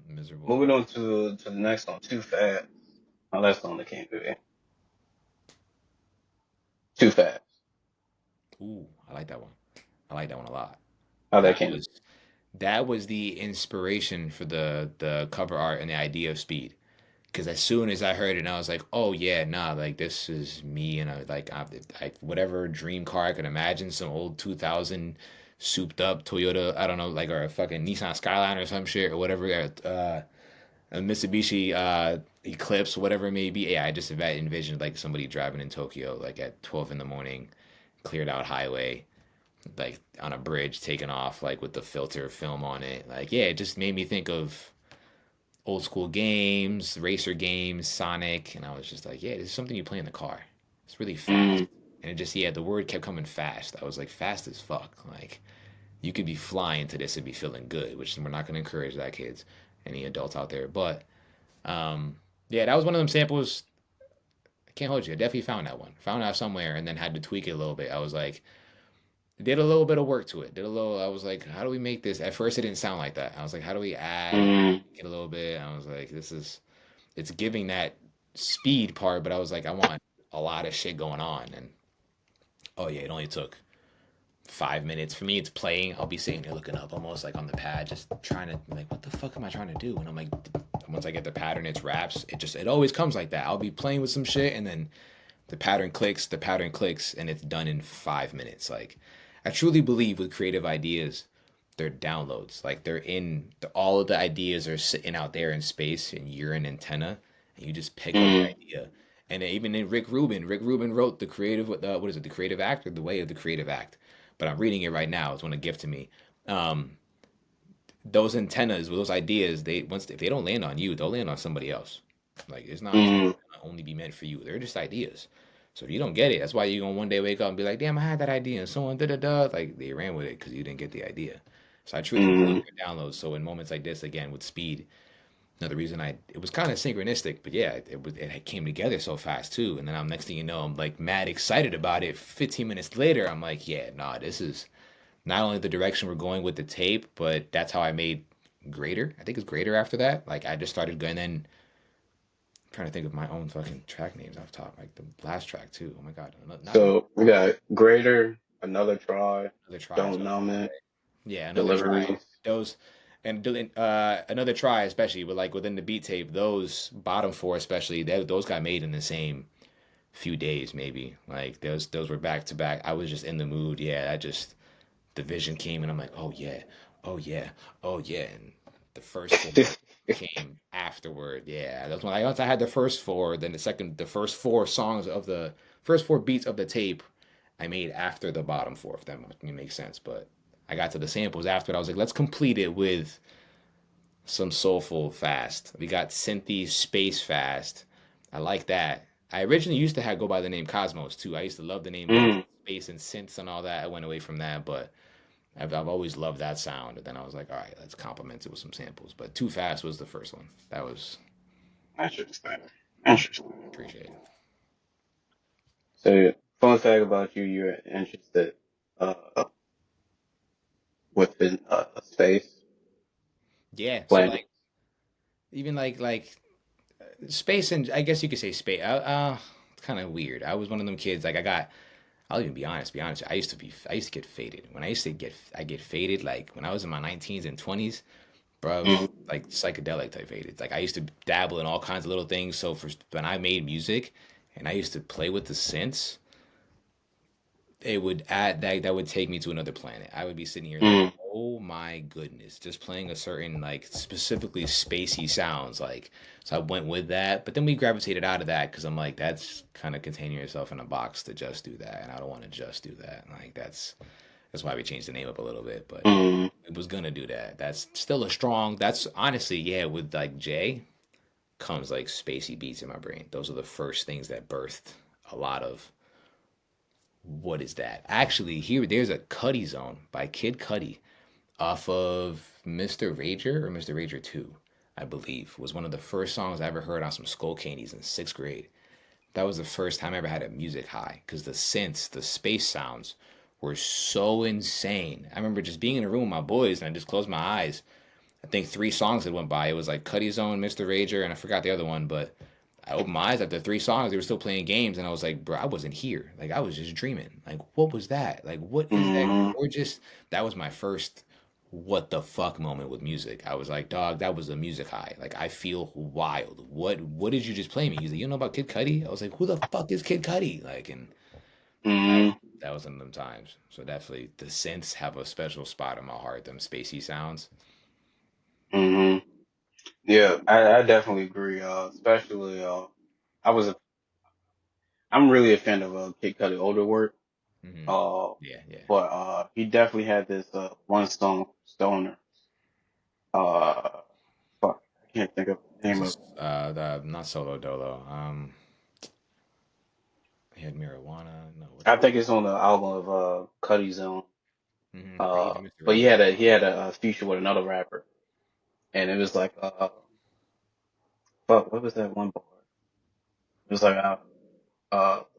miserable. Moving on to the next one, Too Fast. Oh, that's the one that came through. Too Fast. Ooh, I like that one. I like that one a lot. How that That came. was that was the inspiration for the cover art and the idea of Speed. Because as soon as I heard it, I was like, "Oh yeah, nah, like this is me." And I whatever dream car I could imagine, some old 2000 souped up Toyota, I don't know, like or a fucking Nissan Skyline or some shit or whatever, a Mitsubishi Eclipse, whatever it may be. Yeah, I just envisioned like somebody driving in Tokyo, like at 12 in the morning, cleared out highway, like on a bridge, taking off, like with the filter film on it. Like, yeah, it just made me think of old school games, racer games, Sonic, and I was just like, yeah, this is something you play in the car. It's really fast. Mm, And it just, yeah, the word kept coming fast. I was like, fast as fuck. Like, you could be flying to this and be feeling good, which we're not going to encourage that, kids, any adults out there. But, yeah, that was one of them samples. I can't hold you. I definitely found that one. Found out somewhere and then had to tweak it a little bit. I was like, did a little bit of work to it. Did a little. I was like, how do we make this? At first, it didn't sound like that. I was like, how do we add mm, it a little bit? I was like, this is it's giving that speed part, but I was like, I want a lot of shit going on. And oh yeah, it only took 5 minutes for me. It's playing. I'll be sitting there looking up, almost like on the pad, just trying to like, what the fuck am I trying to do? And I'm like, once I get the pattern, it's raps. It always comes like that. I'll be playing with some shit, and then the pattern clicks, and it's done in 5 minutes. Like, I truly believe with creative ideas, they're downloads. Like all of the ideas are sitting out there in space, and you're an antenna, and you just pick up the mm, idea. And then even in Rick Rubin wrote the creative, what is it, the creative act or the way of the creative act. But I'm reading it right now. It's one a gift to me. Um, those antennas, those ideas, if they don't land on you, they'll land on somebody else. Like it's not mm, gonna only be meant for you. They're just ideas. So if you don't get it, that's why you're gonna one day wake up and be like, "Damn, I had that idea," and someone da da da. Like they ran with it because you didn't get the idea. So I truly believe mm. in downloads. So in moments like this, again with speed, another reason it was kind of synchronistic, but yeah, it came together so fast too. And then I'm next thing you know, I'm like mad excited about it. 15 minutes later, I'm like, yeah, nah, this is not only the direction we're going with the tape, but that's how I made Greater. I think it's Greater after that. Like I just started going then trying to think of my own fucking track names off top. Like the last track too. Oh my god, not So we got Greater, Another Try, another try. That's Don't what I was Numb gonna It, say. Yeah, another try. Deliveries. Those and another try, especially with like within the beat tape. Those bottom four, especially, those got made in the same few days, maybe. Like those were back to back. I was just in the mood. Yeah, I just the vision came and I'm like, oh yeah, oh yeah, oh yeah. And the first four came afterward. Yeah, that's when once I had the first four, then the first four songs of the first four beats of the tape, I made after the bottom four. If that makes sense, but I got to the samples after it. I was like, let's complete it with some soulful fast. We got synthy space fast. I like that. I originally used to go by the name Cosmos too. I used to love the name because Mm. space and synths and all that. I went away from that, but I've always loved that sound. And then I was like, all right, let's complement it with some samples. But Too Fast was the first one. That was Interesting. Interesting. appreciated. So, fun fact about you, you're interested uh, within space, Yeah. So planet. like even like space, and I guess you could say space. It's kind of weird. I was one of them kids. Like I got. I'll even be honest. Be honest. I used to get faded. When I get faded. Like when I was in my 19s and 20s, bruv, Mm, like psychedelic type faded. Like I used to dabble in all kinds of little things. So for when I made music, and I used to play with the synths, it would add that would take me to another planet. I would be sitting here like, mm, oh my goodness, just playing a certain like specifically spacey sounds like. So I went with that, but then we gravitated out of that because I'm like, that's kind of containing yourself in a box to just do that, and I don't want to just do that. Like that's why we changed the name up a little bit, but mm, it was gonna do that. That's still a strong. That's honestly, yeah, with like Jay comes like spacey beats in my brain. Those are the first things that birthed a lot of what is that? Actually, here there's a Cuddy Zone by Kid Cudi off of Mr. Rager or Mr. Rager 2, I believe, was one of the first songs I ever heard on some Skull Candies in sixth grade. That was the first time I ever had a music high because the synths, the space sounds were so insane. I remember just being in a room with my boys and I just closed my eyes. I think three songs had went by. It was like Cuddy Zone, Mr. Rager, and I forgot the other one, but I opened my eyes after three songs. They were still playing games, and I was like, bro, I wasn't here. Like, I was just dreaming. Like, what was that? Like, what is that mm, gorgeous? That was my first what the fuck moment with music. I was like, dog, that was a music high. Like, I feel wild. What did you just play me? He's like, you know about Kid Cudi? I was like, who the fuck is Kid Cudi? Like, and mm, that was one of them times. So definitely, the synths have a special spot in my heart. Them spacey sounds. mm. Yeah, I definitely agree. Especially, I was a, I'm really a fan of Kid Cudi older work. Hmm. Uh, Yeah, yeah. but he definitely had this one song, Stoner. Uh, fuck, I can't think of the It's name of just the not solo dolo. He had marijuana. No, what? I think it's on the album of Cuddy's own. Rage, Mr. But Rager. he had a feature with another rapper, and it was like fuck, what was that one bar? It was like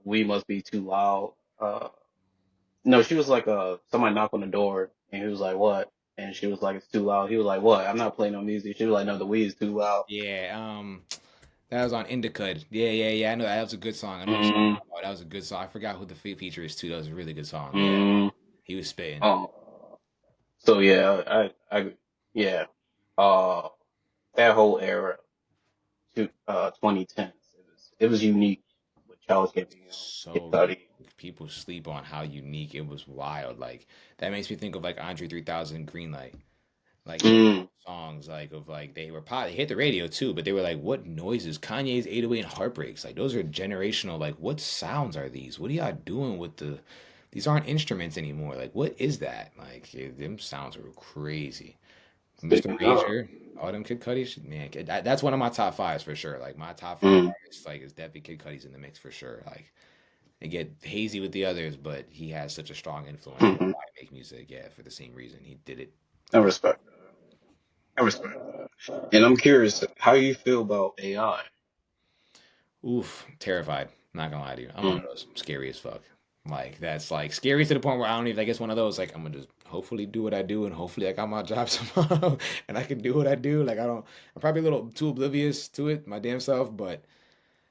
we must be too loud. No, she was like somebody knocked on the door, and he was like what? And she was like it's too loud. He was like what? I'm not playing no music. She was like no, the weed is too loud. Yeah, that was on Indicud. Yeah, yeah, yeah. I know that was a good song. I know what you're Mm, talking about. That was a good song. I forgot who the feature is too. That was a really good song. Yeah, mm, he was spitting. um, so yeah, yeah, uh, that whole era to 2010s. It was unique with Charles Gambino, Kid So Cudi. people sleep on how unique it was. Wild. Like that makes me think of like Andre 3000 Greenlight. Like those Mm, songs like of like they were probably hit the radio too, but they were like, what noises? Kanye's 808 and Heartbreaks. Like those are generational. Like what sounds are these? What are y'all doing with the? These aren't instruments anymore. Like what is that? Like them sounds were crazy. Mr. speaking of, Rager, all them Kid Cudi's, man, that's one of my top fives for sure. Like my top five mm, artists, like is definitely Kid Cudi's in the mix for sure. Like they get hazy with the others, but he has such a strong influence on hmm why I make music. Yeah, for the same reason he did it. I respect that. I respect that. And I'm curious how you feel about AI. Oof, terrified. Not gonna lie to you. I'm one Mm, of those scary as fuck. Like that's like scary to the point where I don't even. I guess one of those like I'm gonna just hopefully do what I do and hopefully I got my job tomorrow and I can do what I do. Like I don't. I'm probably a little too oblivious to it, my damn self. But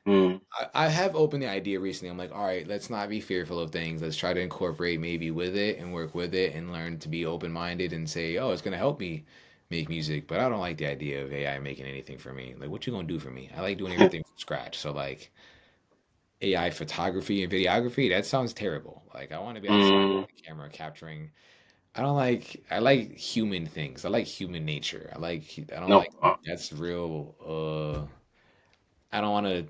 mm, I have opened the idea recently. I'm like, all right, let's not be fearful of things. Let's try to incorporate maybe with it and work with it and learn to be open minded and say, oh, it's gonna help me make music. But I don't like the idea of AI making anything for me. Like, what you gonna do for me? I like doing everything from scratch. So like. AI photography and videography, that sounds terrible. Like I want to be outside mm, with the camera capturing. I like human things. I like human nature. I don't no. like that's real I don't want to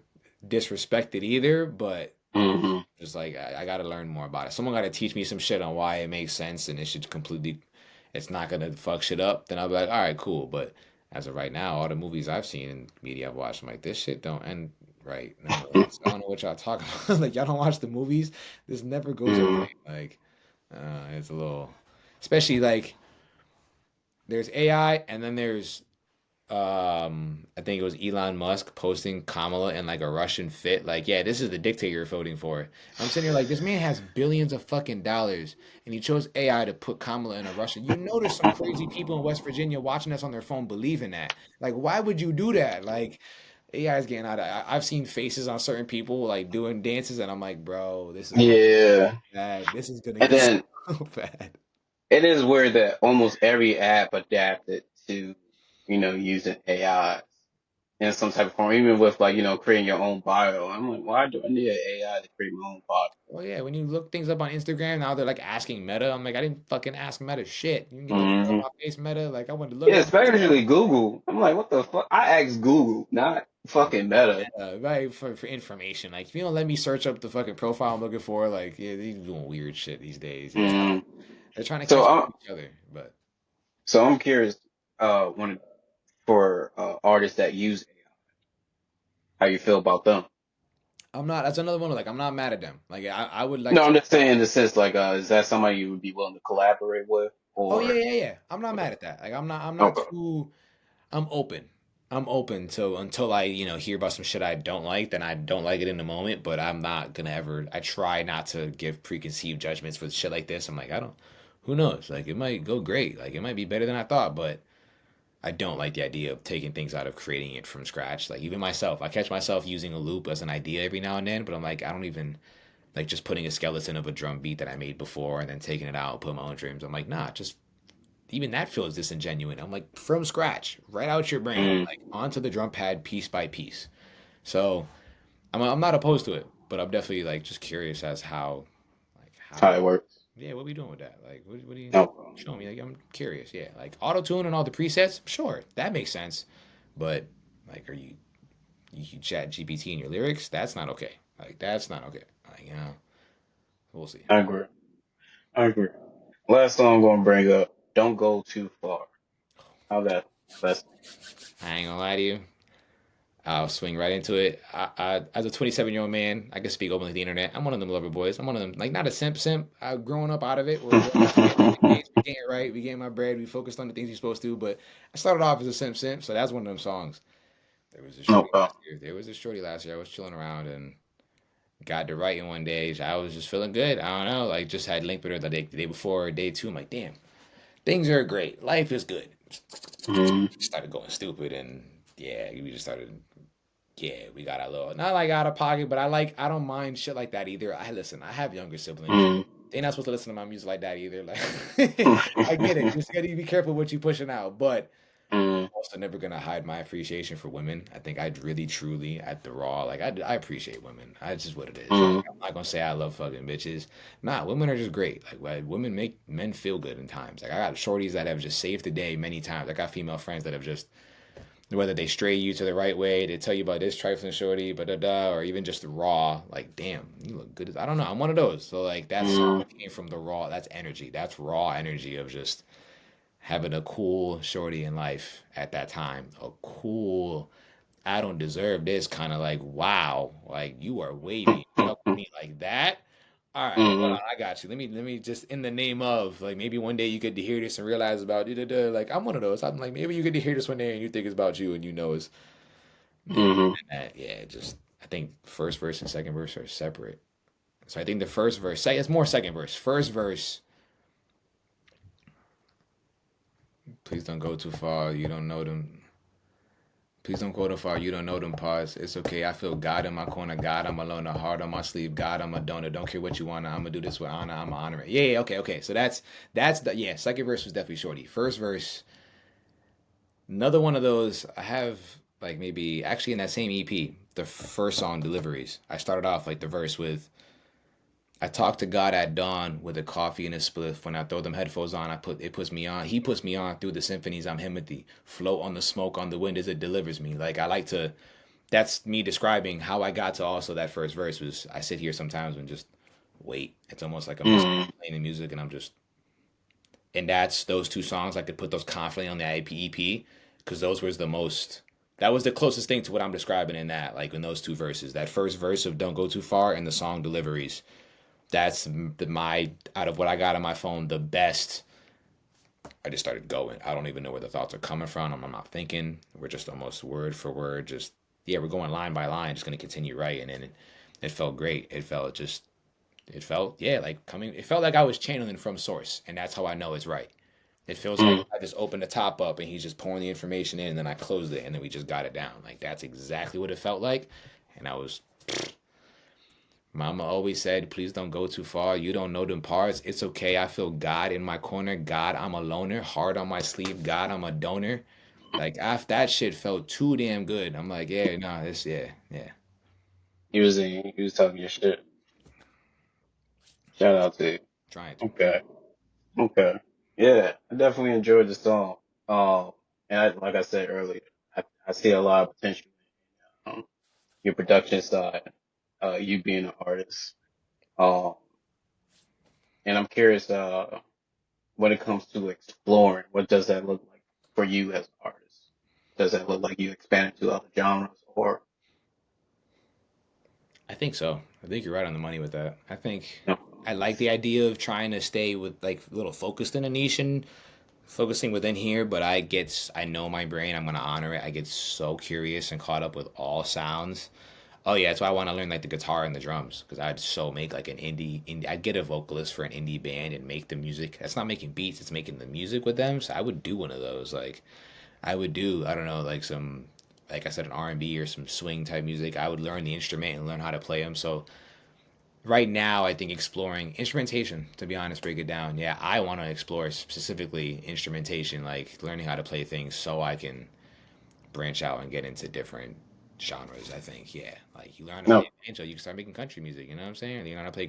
disrespect it either, but Mm-hmm. just like I got to learn more about it. Someone got to teach me some shit on why it makes sense and it should completely it's not gonna fuck shit up. Then I'll be like, all right, cool. But as of right now, all the movies I've seen and media I've watched, I'm like, this shit don't end right. Nonetheless, I don't know what y'all talking about. Like y'all don't watch the movies. This never goes away. Mm, Like it's a little, especially like there's AI and then there's I think it was Elon Musk posting Kamala in like a Russian fit. Like, yeah, this is the dictator you're voting for. I'm sitting here like, this man has billions of fucking dollars, and he chose AI to put Kamala in a Russian. You know, there's some crazy people in West Virginia watching us on their phone believing that. Like, why would you do that? Like, AI is getting out of. I've seen faces on certain people like doing dances, and I'm like, bro, this is gonna Yeah. get bad. This is gonna And get so then bad. it is weird that almost every app adapted to, using AI in some type of form, even with like, creating your own bio. I'm like, why do I need an AI to create my own bio? Well, yeah, when you look things up on Instagram, now they're like asking Meta. I'm like, I didn't fucking ask Meta shit. You can get the fuck out of Hmm. my face, Meta. Like, I wanted to look Yeah, at especially Google. I'm like, what the fuck? I asked Google, not fucking Meta. right for information. Like, if you don't let me search up the fucking profile I'm looking for, like, yeah, they're doing weird shit these days. Yeah, Hmm. they're trying to So catch up I'm to each other. But so I'm curious, when for artists that use AI, how you feel about them? I'm not. That's another one. Like, I'm not mad at them. Like, I would like No, to. I'm just saying in the sense like, is that somebody you would be willing to collaborate with, Oh yeah, or yeah, yeah. I'm not okay, mad at that. Like, I'm not okay, too. I'm open. I'm open to until I, hear about some shit I don't like, then I don't like it in the moment, but I'm not gonna ever I try not to give preconceived judgments for shit like this. I'm like, I don't who knows? Like it might go great. Like it might be better than I thought, but I don't like the idea of taking things out of creating it from scratch. Like even myself, I catch myself using a loop as an idea every now and then, but I'm like, I don't even like just putting a skeleton of a drum beat that I made before and then taking it out and put my own dreams. I'm like, nah, just even that feels disingenuous. I'm like, from scratch, right out your brain, mm, like onto the drum pad piece by piece. So I'm not opposed to it, but I'm definitely like just curious as how how, it works? yeah, what we doing with that? Like, what do you Okay. show me? Like, I'm curious. Yeah, like auto tune and all the presets, sure, that makes sense, but like, are you chat GPT in your lyrics? That's not okay. Like, that's not okay. Like, we'll see. I agree. I agree. Last song I'm gonna bring up, "Don't Go Too Far." How that song? I ain't gonna lie to you. I'll swing right into it. As a 27-year-old man, I can speak openly to the internet. I'm one of them lover boys. I'm one of them, like not a simp. I've grown up out of it. We're at the age, we getting it right. We getting my bread. We focused on the things we're supposed to. But I started off as a simp. So that's one of them songs. There was a shorty Okay. last year. There was a shorty last year. I was chilling around and got to writing one day. I was just feeling good. I don't know. Like just had linked with her the day before or day two. I'm like, damn, things are great. Life is good. Mm, Started going stupid and yeah, we just started yeah, we got a little not like out of pocket, but I don't mind shit like that either. I listen, I have younger siblings. mm, They're not supposed to listen to my music like that either. Like I get it. mm, Just gotta be careful what you pushing out. But mm, also never gonna hide my appreciation for women. I think I'd really truly at the raw, like I appreciate women. I just what it is. Like mm, I'm not gonna say I love fucking bitches. Nah, women are just great. Like women make men feel good in times. Like I got shorties that have just saved the day many times. I got female friends that have just whether they stray you to the right way, they tell you about this trifling shorty, but da da, or even just the raw, like, damn, you look good. I don't know. I'm one of those. So like that song mm, came from the raw. That's energy. That's raw energy of just having a cool shorty in life at that time. A cool. I don't deserve this kind of like wow, like you are wavy. Fuck with me like that. All right, hold mm, on, I got you. Let me just in the name of like maybe one day you get to hear this and realize about da, da, da. Like I'm one of those. I'm like maybe you get to hear this one day and you think it's about you and you know it's yeah, mm. yeah. Just I think first verse and second verse are separate. So I think the first verse, it's more second verse. First verse, please don't go too far. You don't know them. Please don't go too far. You don't know them parts. It's okay. I feel God in my corner. God, I'm alone. A heart on my sleeve. God, I'm a donor. Don't care what you want. I'm gonna do this with honor. I'm gonna honor it. Yeah, yeah, okay, okay. So that's the yeah. Second verse was definitely shorty. First verse, another one of those. I have like maybe actually in that same EP, the first song deliveries. I started off like the verse with I talk to God at dawn with a coffee and a spliff. When I throw them headphones on, it puts me on. He puts me on through the symphonies. I'm him with the float on the smoke on the wind as it delivers me. Like I like to. That's me describing how I got to also that first verse. Was I sit here sometimes and just wait. It's almost like I'm just Mm, playing the music and I'm just. And that's those two songs. I could put those confidently on the IPEP because those was the most. That was the closest thing to what I'm describing in that, like in those two verses. That first verse of "Don't Go Too Far" and the song deliveries that's my out of what I got on my phone the best. I just started going. I don't even know where the thoughts are coming from. I'm not thinking. We're just almost word for word. Just yeah, we're going line by line. Just gonna continue writing, and it felt great. It felt yeah like coming. It felt like I was channeling from source, and that's how I know it's right. It feels like Mm. I just opened the top up and he's just pouring the information in, and then I closed it, and then we just got it down. Like that's exactly what it felt like, and I was. Mama always said, please don't go too far. You don't know them parts. It's okay. I feel God in my corner. God, I'm a loner. Heart on my sleeve. God, I'm a donor. Like after that shit felt too damn good. I'm like, yeah, nah, this, yeah, yeah. He was talking your shit. Shout out to you. Trying to. Okay. Okay. Yeah, I definitely enjoyed the song. Um, and like I said earlier, I see a lot of potential in your production side, you being an artist. Um, and I'm curious, when it comes to exploring, what does that look like for you as an artist? Does that look like you expand to other genres or, I think so. I think you're right on the money with that. I think you know, I like the idea of trying to stay with like a little focused in a niche and focusing within here, but I know my brain, I'm gonna honor it. I get so curious and caught up with all sounds. Oh yeah, that's why I want to learn like the guitar and the drums because I'd so make like an indie. I'd get a vocalist for an indie band and make the music. That's not making beats; it's making the music with them. So I would do one of those. Like I would do, I don't know, like some, like I said, an R&B or some swing type music. I would learn the instrument and learn how to play them. So right now, I think exploring instrumentation. To be honest, break it down. Yeah, I want to explore specifically instrumentation, like learning how to play things so I can branch out and get into different genres. I think, yeah, like you learn how to play no. an banjo, you can start making country music. You know what I'm saying? You learn how to play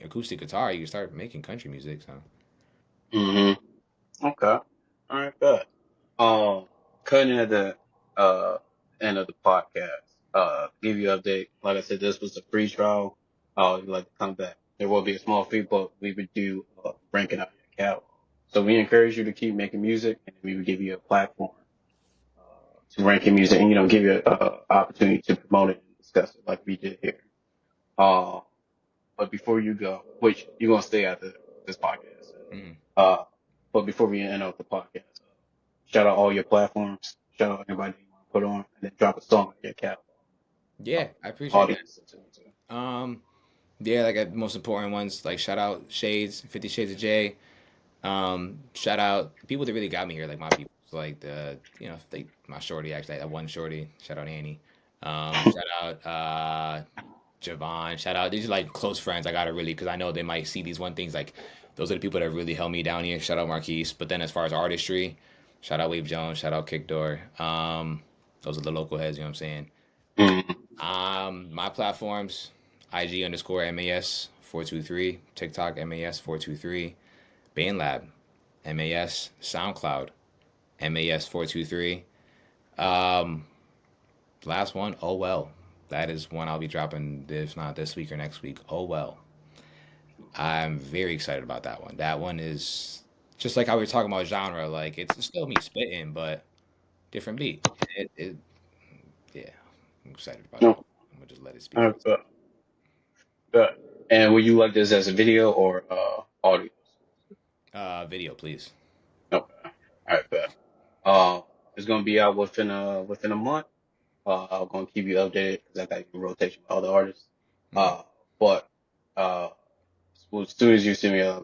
acoustic guitar, you can start making country music. So Hmm. Okay. All right, good. Um, cutting at the uh end of the podcast. Give you an update. Like I said, this was a free trial. You'd like to come back. There will be a small fee, but we would do ranking out your catalog. So we encourage you to keep making music, and we would give you a platform to rank your music, and give you a opportunity to promote it and discuss it, like we did here. Uh, but before you go, which you're gonna stay after this podcast. mm. Uh, but before we end off the podcast, shout out all your platforms. Shout out everybody you want to put on, and then drop a song at your catalog. Yeah, I appreciate that. Audience listen to. Yeah, like the most important ones, like shout out Shades, 50 Shades of Jay. Shout out people that really got me here, like my people, so like my shorty actually, that one shorty. Shout out Annie. Shout out Javon. Shout out these are like close friends. I gotta really because I know they might see these one things like those are the people that really held me down here. Shout out Marquise. But then as far as artistry, shout out Wave Jones. Shout out Kick Door. Those are the local heads. You know what I'm saying? Mm. My platforms, IG underscore MAS 423, TikTok MAS 423, BandLab MAS, SoundCloud MAS 423. Um, Last one, oh well. That is one I'll be dropping if not this week or next week. Oh well. I'm very excited about that one. That one is just like how we were talking about genre, like it's still me spitting, but different beat. It yeah, I'm excited about that No, one. I'm gonna just let it speak all for right, good, good. And would you like this as a video or audio? itself. Video, please. Okay, all right, good. Uh, it's gonna be out within a month. I'm gonna keep you updated because I got you in rotation with other artists. Mm, Uh, but uh, as soon as you send me a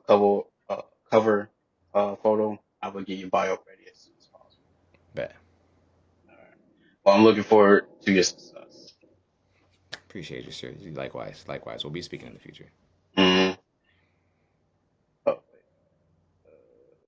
cover photo, I will get your bio ready as soon as possible. bet. All right. Well, I'm looking forward to your success. Appreciate you, sir. Likewise, likewise. We'll be speaking in the future.